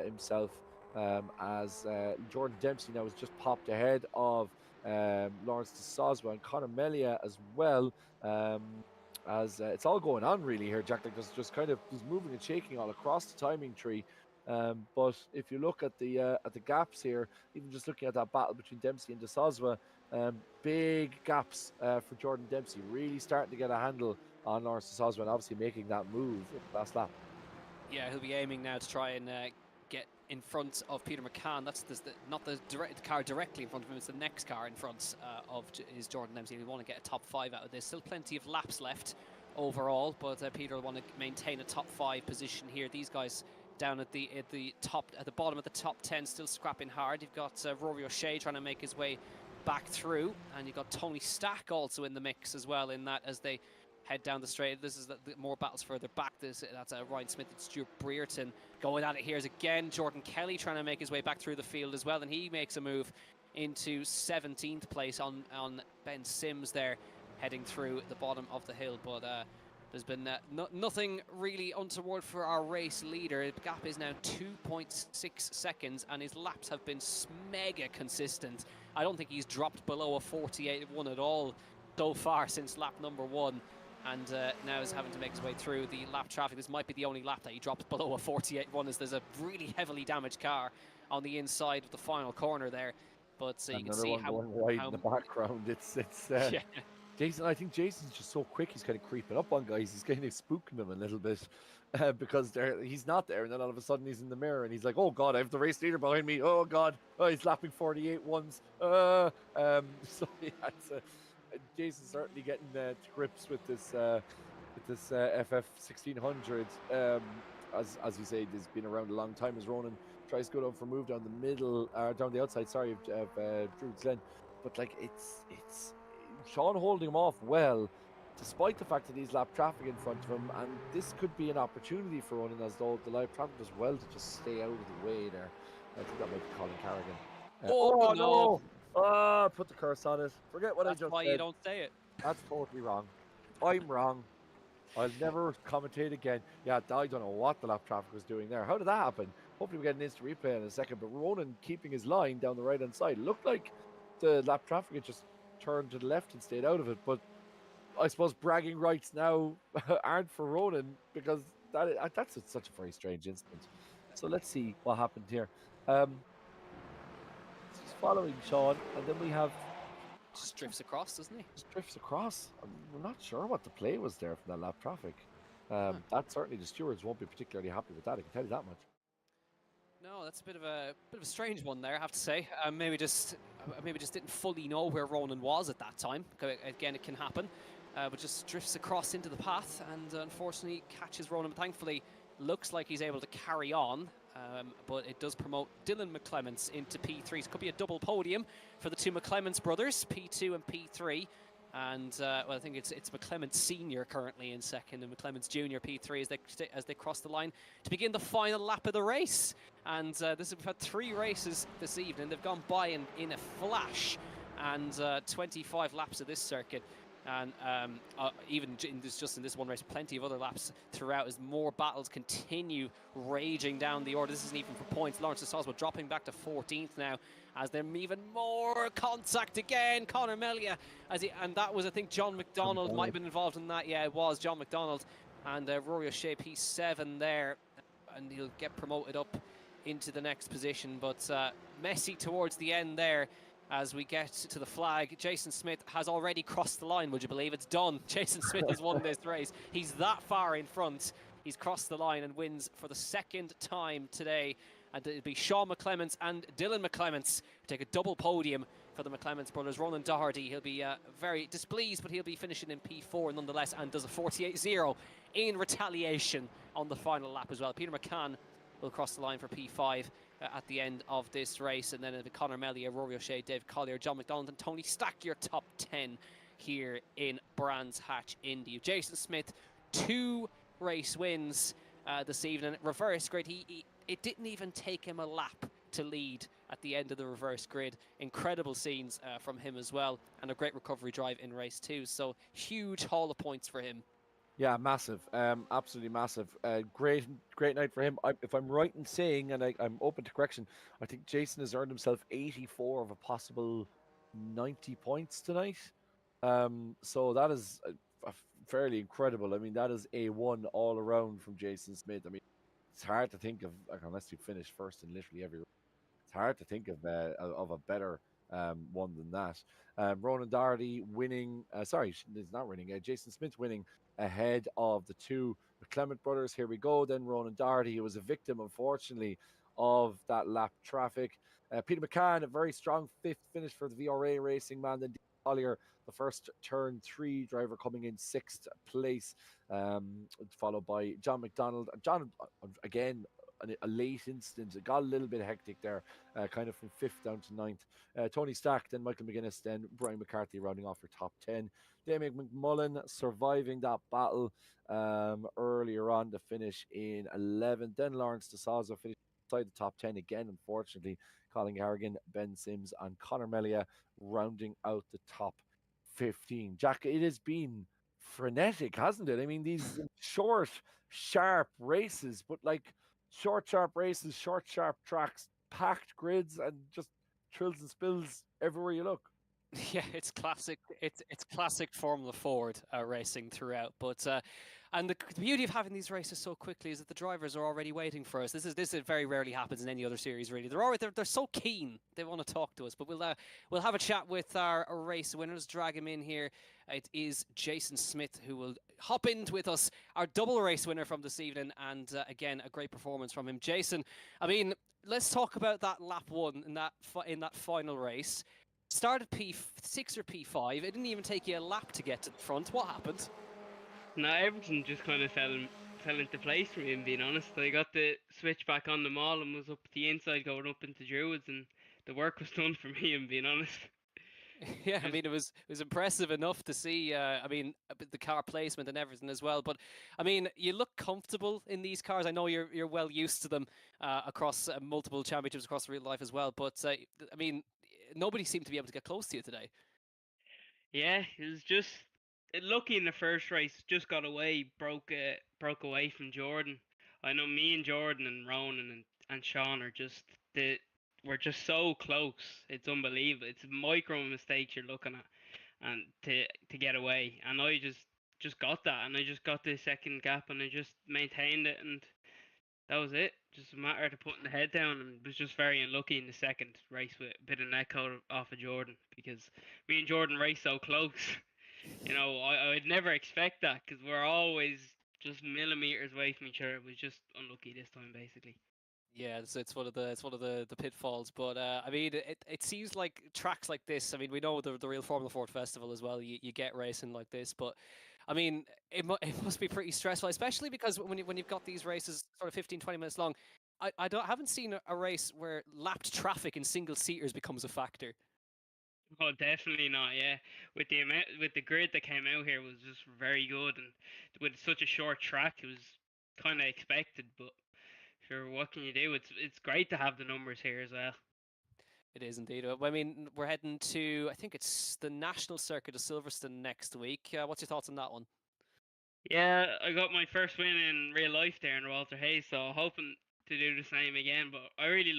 A: himself. As Jordan Dempsey now has just popped ahead of Lawrence de Soswa and Conor Melia as well. As it's all going on really here, Jack. Like there's moving and shaking all across the timing tree. But if you look at the gaps here, even just looking at that battle between Dempsey and de Soswa, big gaps for Jordan Dempsey, really starting to get a handle on Lawrence de Soswa, and obviously making that move last lap. Yeah,
B: he'll be aiming now to try and get in front of Peter McCann. That's not the car directly in front of him, it's the next car in front of is Jordan Dempsey. We want to get a top 5 out of this. Still plenty of laps left overall, but Peter will want to maintain a top 5 position here. These guys down at the bottom of the top 10 still scrapping hard. You've got Rory O'Shea trying to make his way back through, and you've got Tony Stack also in the mix as well in that, as they head down the straight. This is the more battles further back. That's Ryan Smith and Stuart Brereton going at it here. Is again Jordan Kelly trying to make his way back through the field as well, and he makes a move into 17th place on Ben Sims there, heading through the bottom of the hill. But there's been nothing really untoward for our race leader. The gap is now 2.6 seconds, and his laps have been mega consistent. I don't think he's dropped below a 48.1 at all so far since lap number 1. And now is having to make his way through the lap traffic. This might be the only lap that he drops below a 48.1, as there's a really heavily damaged car on the inside of the final corner there. But you can see how
A: wide in the background. It's
B: yeah.
A: Jason. I think Jason's just so quick. He's kind of creeping up on guys. He's kind of spooking them a little bit because he's not there, and then all of a sudden he's in the mirror and he's like, "Oh God, I have the race leader behind me. Oh God, he's lapping 48.1s." So yeah, Jason's certainly getting to grips with this FF1600. As you say, it's been around a long time. As Ronan tries to go down for a move down the middle, down the outside, sorry, of Druid's Glen. But like it's Sean holding him off well, despite the fact that he's lap traffic in front of him, and this could be an opportunity for Ronan, as though the lap traffic does well to just stay out of the way there. I think that might be Colin Carrigan.
B: No!
A: Oh, put the curse on it. Forget what
B: That's
A: I just
B: why
A: said.
B: you don't say it.
A: That's totally wrong. I'm wrong. I'll never commentate again. Yeah, I don't know what the lap traffic was doing there. How did that happen? Hopefully we get an instant replay in a second. But Ronan keeping his line down the right-hand side. It looked like the lap traffic had just turned to the left and stayed out of it. But I suppose bragging rights now aren't for Ronan because that's such a very strange incident. So let's see what happened here. He's following Sean, and then we have
B: Just drifts across, doesn't he?
A: just drifts across. We're not sure what the play was there from that lap traffic. That certainly the stewards won't be particularly happy with that. I can tell you that much.
B: No, that's a bit of a strange one there, I have to say. Maybe just didn't fully know where Ronan was at that time. Again, it can happen, but just drifts across into the path and unfortunately catches Ronan. But thankfully, looks like he's able to carry on. But it does promote Dylan McClements into P3. So it could be a double podium for the two McClements brothers, P2 and P3. And well, I think it's McClements Senior currently in second, and McClements Junior P3 as they cross the line to begin the final lap of the race. And we've had 3 races this evening. They've gone by in a flash, and 25 laps of this circuit. And even in this one race, plenty of other laps throughout as more battles continue raging down the order. This isn't even for points. Lawrence de Soswell dropping back to 14th now as there's even more contact again. Conor Melia, and that was, I think, John McDonald might have been involved in that. Yeah, it was John McDonald. And Rory O'Shea, P7 there, and he'll get promoted up into the next position. But messy towards the end there. As we get to the flag, Jason Smith has already crossed the line, would you believe? It's done. Jason Smith has won this race. He's that far in front. He's crossed the line and wins for the second time today. And it'll be Sean McClements and Dylan McClements who take a double podium for the McClements brothers. Ronan Doherty, he'll be very displeased, but he'll be finishing in P4 nonetheless and does a 48.0 in retaliation on the final lap as well. Peter McCann will cross the line for P5 at the end of this race, and then it'll be Conor Melia, Rory O'Shea, Dave Collier, John McDonald and Tony Stack, your top 10 here in Brands Hatch Indy. Jason Smith, 2 race wins this evening. Reverse grid, it didn't even take him a lap to lead at the end of the reverse grid. Incredible scenes from him as well, and a great recovery drive in race 2, so huge haul of points for him.
A: Yeah, massive, absolutely massive. Great night for him. If I'm right in saying, and I'm open to correction, I think Jason has earned himself 84 of a possible 90 points tonight. So that is fairly incredible. I mean, that is A1 all around from Jason Smith. I mean, it's hard to think of, unless you finish first in literally every race, it's hard to think of a better one than that. Ronan Doherty winning, sorry, he's not winning, Jason Smith winning ahead of the two McClement brothers. Here we go. Then Ronan Doherty, who was a victim, unfortunately, of that lap traffic. Peter McCann, a very strong 5th finish for the VRA Racing man. Then Collier, the first turn 3 driver, coming in 6th place, followed by John McDonald. John, again, a late incident. It got a little bit hectic there, kind of from 5th down to 9th. Tony Stack, then Michael McGuinness, then Brian McCarthy rounding off your top 10. Damien McMullen surviving that battle earlier on to finish in 11th. Then Lawrence de Souza finished inside the top 10 again, unfortunately. Colin Harrigan, Ben Sims, and Conor Melia rounding out the top 15. Jack, it has been frenetic, hasn't it? I mean, these short, sharp races, but like short, sharp races, short, sharp tracks, packed grids, and just trills and spills everywhere you look.
B: Yeah, it's classic. It's classic Formula Ford racing throughout. But and the beauty of having these races so quickly is that the drivers are already waiting for us. This very rarely happens in any other series, really. They're so keen. They want to talk to us. But we'll have a chat with our race winners. Drag him in here. It is Jason Smith who will hop in with us, our double race winner from this evening, and again a great performance from him. Jason, I mean, let's talk about that lap 1 in that final race. Started P6 or P5. It didn't even take you a lap to get to the front. What happened?
E: No, everything just kind of fell into place for me, and being honest. I got the switch back on the mall and was up the inside going up into Druids, and the work was done for me, and being honest.
B: Yeah, I mean, it was impressive enough to see, I mean, the car placement and everything as well. But, I mean, you look comfortable in these cars. I know you're well used to them across multiple championships across real life as well. But, I mean, nobody seemed to be able to get close to you today.
E: Yeah, it was just lucky in the first race. Just got away, broke away from Jordan. I know me and Jordan and Ronan and Sean are just we're just so close. It's unbelievable. It's micro mistakes you're looking at, and to get away. And I just got that, and I just got the second gap, and I just maintained it, and that was it. Just a matter of putting the head down, and was just very unlucky in the second race with a bit of neck out off of Jordan, because me and Jordan raced so close. You know, I'd never expect that, because we're always just millimeters away from each other. It was just unlucky this time, basically.
B: Yeah, it's one of the pitfalls. But I mean, it seems like tracks like this. I mean, we know the real Formula Ford Festival as well. You get racing like this, but I mean, it must be pretty stressful, especially because when you've got these races sort of 15, 20 minutes long. I haven't seen a race where lapped traffic in single seaters becomes a factor.
E: Oh, definitely not. Yeah, with the grid that came out here was just very good, and with such a short track, it was kind of expected. But sure, what can you do? It's great to have the numbers here as well.
B: It is indeed. I mean, we're heading to, I think it's the National Circuit of Silverstone next week. What's your thoughts on that one?
E: Yeah, I got my first win in real life there in Walter Hayes, so hoping to do the same again. But I really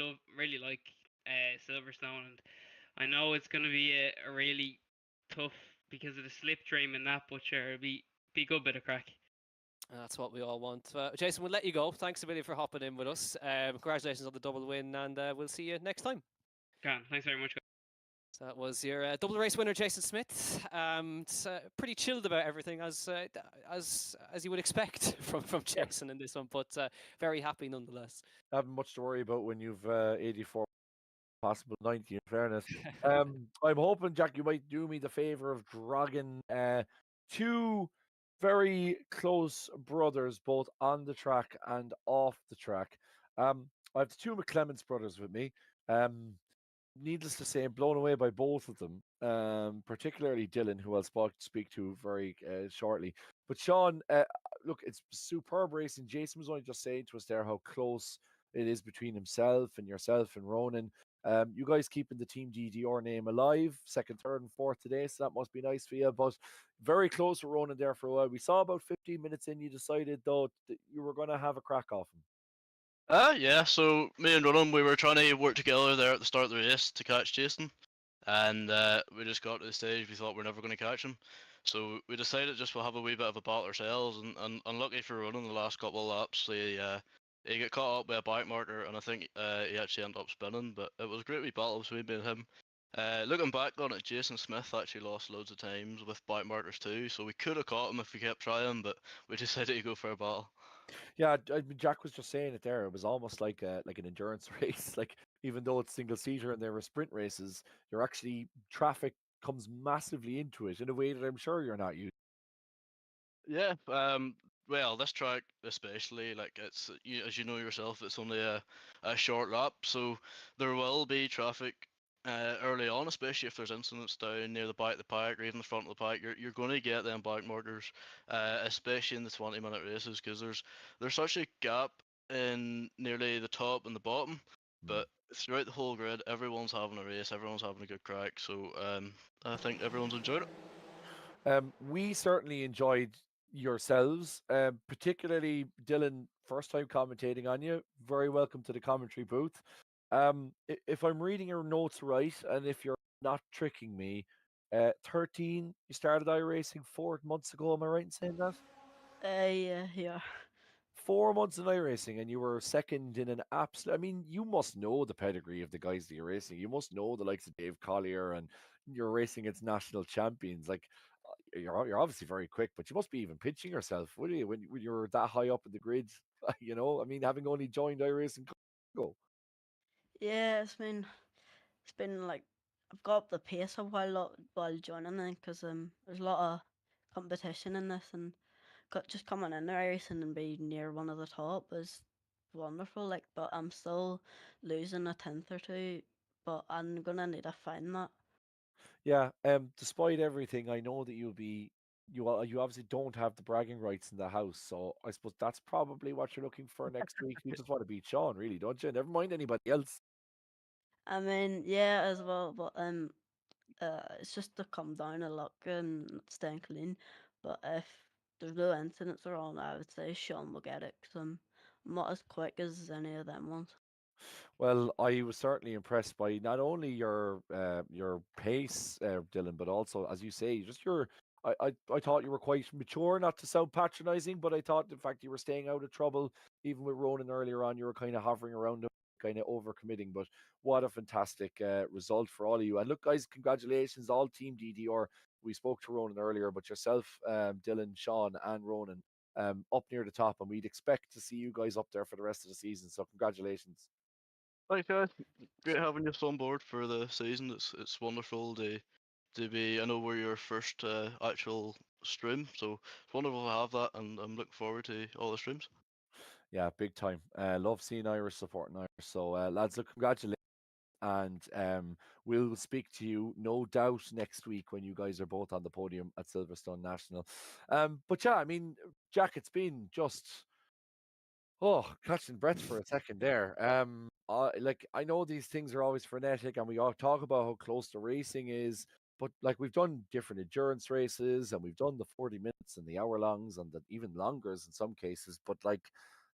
E: like Silverstone, and I know it's going to be a really tough because of the slipstream and that, but sure, it'll be a good bit of crack.
B: That's what we all want. Jason, we'll let you go. Thanks a million for hopping in with us. Congratulations on the double win, and we'll see you next time.
E: Thanks very much.
B: So that was your double race winner, Jason Smith. It's pretty chilled about everything, as you would expect from Jason in this one, but very happy nonetheless.
A: Haven't much to worry about when you've 84, possible 90. In fairness, I'm hoping, Jack, you might do me the favor of dragging two very close brothers, both on the track and off the track. I have the two McClemens brothers with me. Needless to say, I'm blown away by both of them, particularly Dylan, who I'll speak to very shortly. But Sean, look, it's superb racing. Jason was only just saying to us there how close it is between himself and yourself and Ronan. You guys keeping the Team DDR name alive, second, third, and fourth today, so that must be nice for you. But very close with Ronan there for a while. We saw about 15 minutes in, you decided, though, that you were going to have a crack off him.
F: Yeah, so me and Ronan, we were trying to work together there at the start of the race to catch Jason, and we just got to the stage we thought we're never going to catch him. So we decided just we'll have a wee bit of a battle ourselves, and unlucky for Ronan, the last couple of laps, he got caught up by a bike marker, and I think he actually ended up spinning, but it was a great wee battle between me and him. Looking back on it, Jason Smith actually lost loads of times with bike markers too, so we could have caught him if we kept trying, but we decided to go for a battle.
A: Yeah, I mean, Jack was just saying it there. It was almost like an endurance race. Like, even though it's single seater and there were sprint races, you're actually traffic comes massively into it in a way that I'm sure you're not used.
F: Yeah, well, this track especially, like it's as you know yourself, it's only a short lap, so there will be traffic early on, especially if there's incidents down near the back of the pack or even the front of the pack. You're going to get them bike markers, especially in the 20-minute races, because there's such a gap in nearly the top and the bottom, but throughout the whole grid, everyone's having a race, everyone's having a good crack, so I think everyone's enjoyed it.
A: We certainly enjoyed yourselves, particularly Dylan. First time commentating on you. Very welcome to the commentary booth. If I'm reading your notes right, and if you're not tricking me, 13, you started iRacing 4 months ago. Am I right in saying that?
G: Yeah.
A: 4 months in iRacing, and you were second in an absolute. I mean, you must know the pedigree of the guys that you're racing. You must know the likes of Dave Collier, and you're racing against national champions. Like, you're obviously very quick, but you must be even pitching yourself, would you, when you're that high up in the grid? You know, I mean, having only joined iRacing, go.
G: Yeah, it's been like I've got up the pace a while joining in because there's a lot of competition in this, and just coming in there racing and being near one of the top is wonderful. Like, but I'm still losing a tenth or two, but I'm gonna need to find that.
A: Yeah. Despite everything, I know that you obviously don't have the bragging rights in the house, so I suppose that's probably what you're looking for next week. You just want to beat Sean, really, don't you? Never mind anybody else.
G: I mean, yeah, as well, but it's just to come down a lot and staying clean. But if there's no incidents around, I would say Sean will get it because I'm not as quick as any of them ones.
A: Well, I was certainly impressed by not only your pace, Dylan, but also, as you say, just your. I thought you were quite mature, not to sound patronising, but I thought, in fact, you were staying out of trouble. Even with Ronan earlier on, you were kind of hovering around him, kind of overcommitting. But what a fantastic result for all of you! And look, guys, congratulations, all Team DDR. We spoke to Ronan earlier, but yourself, Dylan, Sean, and Ronan, up near the top, and we'd expect to see you guys up there for the rest of the season. So congratulations.
F: Thanks, guys. Great having you on board for the season. It's wonderful to be. I know we're your first actual stream, so it's wonderful to have that, and I'm looking forward to all the streams.
A: Yeah, big time. Love seeing Irish supporting Irish. So, lads, look, congratulations. And we'll speak to you, no doubt, next week when you guys are both on the podium at Silverstone National. But yeah, I mean, Jack, it's been just catching breath for a second there. Like I know these things are always frenetic, and we all talk about how close the racing is. But like we've done different endurance races, and we've done the 40 minutes and the hour longs, and the even longers in some cases. But like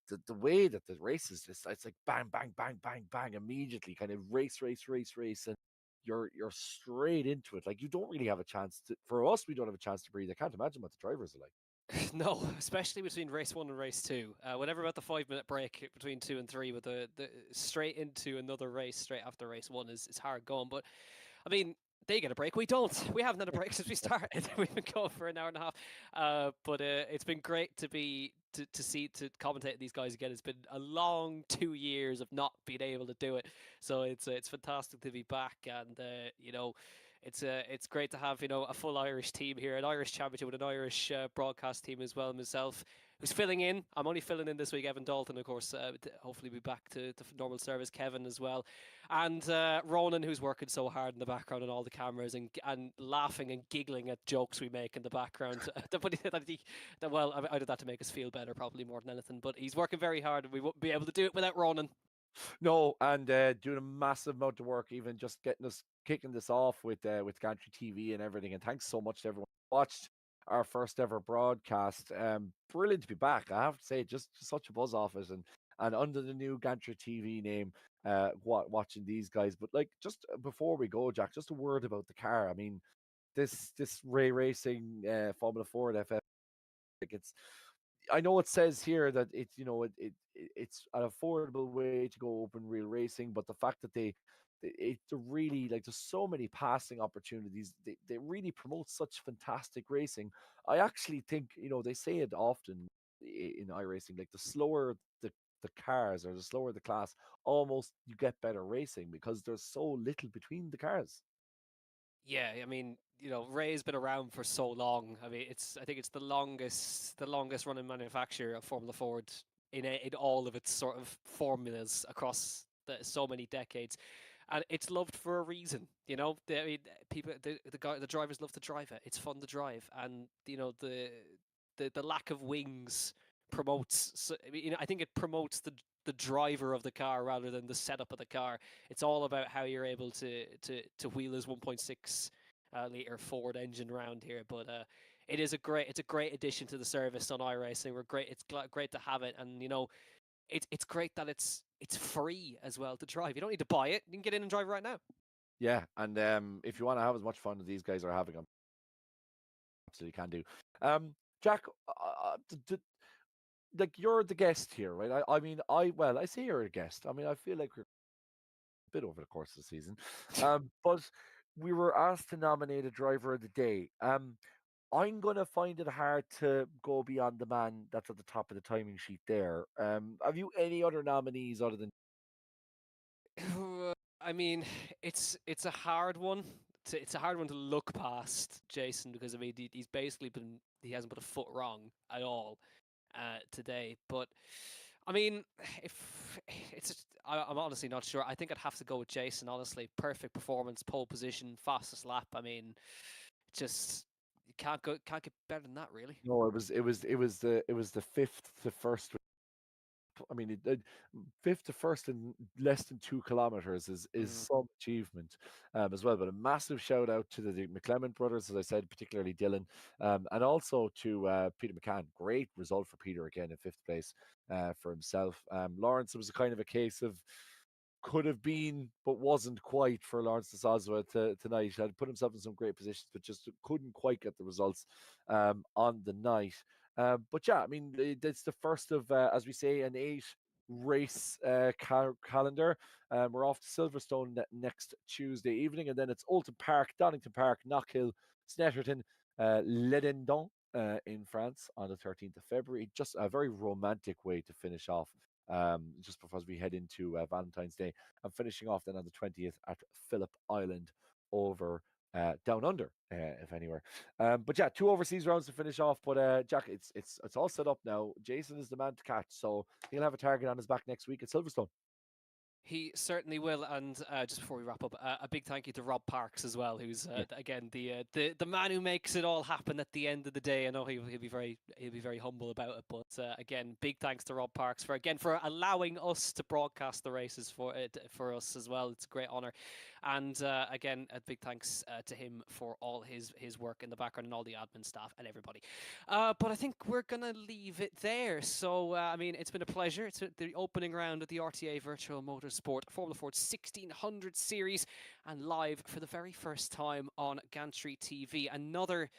A: the way that the race is just, it's like bang, bang, bang, bang, bang, immediately, kind of race, race, race, race, and you're straight into it. Like you don't really have a chance to. For us, we don't have a chance to breathe. I can't imagine what the drivers are like.
B: No, especially between race 1 and race 2. Whenever about the 5 minute break between 2 and 3, with the straight into another race straight after race 1 is hard going. But I mean, they get a break. We don't. We haven't had a break since we started. We've been going for an hour and a half. But it's been great to commentate these guys again. It's been a long 2 years of not being able to do it, so it's fantastic to be back. And it's great to have a full Irish team here, an Irish championship with an Irish broadcast team as well. Myself, who's filling in. I'm only filling in this week. Evan Dalton, of course, hopefully be back to normal service. Kevin as well, and Ronan, who's working so hard in the background on all the cameras and laughing and giggling at jokes we make in the background. Well, I did that to make us feel better, probably more than anything. But he's working very hard, and we wouldn't be able to do it without Ronan.
A: No, and doing a massive amount of work, even just getting us kicking this off with Gantry TV and everything. And thanks so much to everyone who watched our first ever broadcast. Brilliant to be back. I have to say, just such a buzz off it, and under the new Gantry TV name, watching these guys. But like, just before we go, Jack, just a word about the car. I mean, this Ray Racing Formula Ford FF, like I know it says here that it's an affordable way to go open real racing, but the fact that they really, like, there's so many passing opportunities. They really promote such fantastic racing. I actually think, they say it often in iRacing, like the slower the cars, or the slower the class, almost you get better racing because there's so little between the cars.
B: Yeah, I mean, Ray's been around for so long. I mean, I think it's the longest running manufacturer of Formula Ford in all of its sort of formulas across so many decades, and it's loved for a reason. I mean, the drivers love to drive it. It's fun to drive, and the lack of wings promotes. So, I mean, I think it promotes the driver of the car rather than the setup of the car. It's all about how you're able to wheel his 1.6 liter Ford engine around here. But it's a great addition to the service on iRacing. It's great to have it, and it's great that it's free as well to drive. You don't need to buy it. You can get in and drive right now.
A: Yeah, and if you want to have as much fun as these guys are having, absolutely can do. Jack, like, you're the guest here, right? I mean, I say you're a guest. I mean, I feel like we're a bit over the course of the season, but we were asked to nominate a driver of the day. I'm gonna find it hard to go beyond the man that's at the top of the timing sheet there. Have you any other nominees other than?
B: I mean, it's a hard one. It's a hard one to look past Jason, because I mean he hasn't put a foot wrong at all today. But I mean, if I'm honestly not sure. I think I'd have to go with Jason. Honestly, perfect performance, pole position, fastest lap. I mean, just you can't get better than that, really.
A: No, it was the fifth to first I mean, fifth to first in less than 2 kilometers is some achievement as well. But a massive shout out to the McClement brothers, as I said, particularly Dylan, and also to Peter McCann. Great result for Peter again in fifth place for himself. Lawrence, it was a kind of a case of could have been, but wasn't quite for Lawrence de Sazua tonight. Had put himself in some great positions, but just couldn't quite get the results on the night. But yeah, I mean, it's the first of, as we say, an 8 race calendar. We're off to Silverstone next Tuesday evening, and then it's Oulton Park, Donington Park, Knockhill, Snetterton, Ledendon in France on the 13th of February. Just a very romantic way to finish off just before we head into Valentine's Day. I'm finishing off then on the 20th at Phillip Island over down under, if anywhere. But yeah, 2 overseas rounds to finish off. But Jack, it's all set up now. Jason is the man to catch, so he'll have a target on his back next week at Silverstone.
B: He certainly will, and just before we wrap up, a big thank you to Rob Parks as well, who's again the man who makes it all happen at the end of the day. I know he'll be very humble about it, but again, big thanks to Rob Parks for allowing us to broadcast the races for us as well. It's a great honor, and again, a big thanks to him for all his work in the background and all the admin staff and everybody. But I think we're gonna leave it there. So I mean, it's been a pleasure. It's the opening round of the RTA Virtual Motorsport Formula Ford 1600 series, and live for the very first time on Gantry TV. Another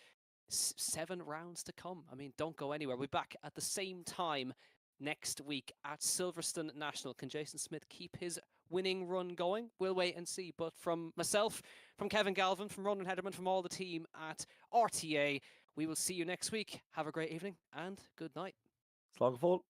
B: 7 rounds to come. I mean, don't go anywhere. We're back at the same time next week at Silverstone National. Can Jason Smith keep his winning run going? We'll wait and see. But from myself, from Kevin Galvin, from Ronan Hederman, from all the team at RTA, we will see you next week. Have a great evening and good night.
A: Slán go fóill.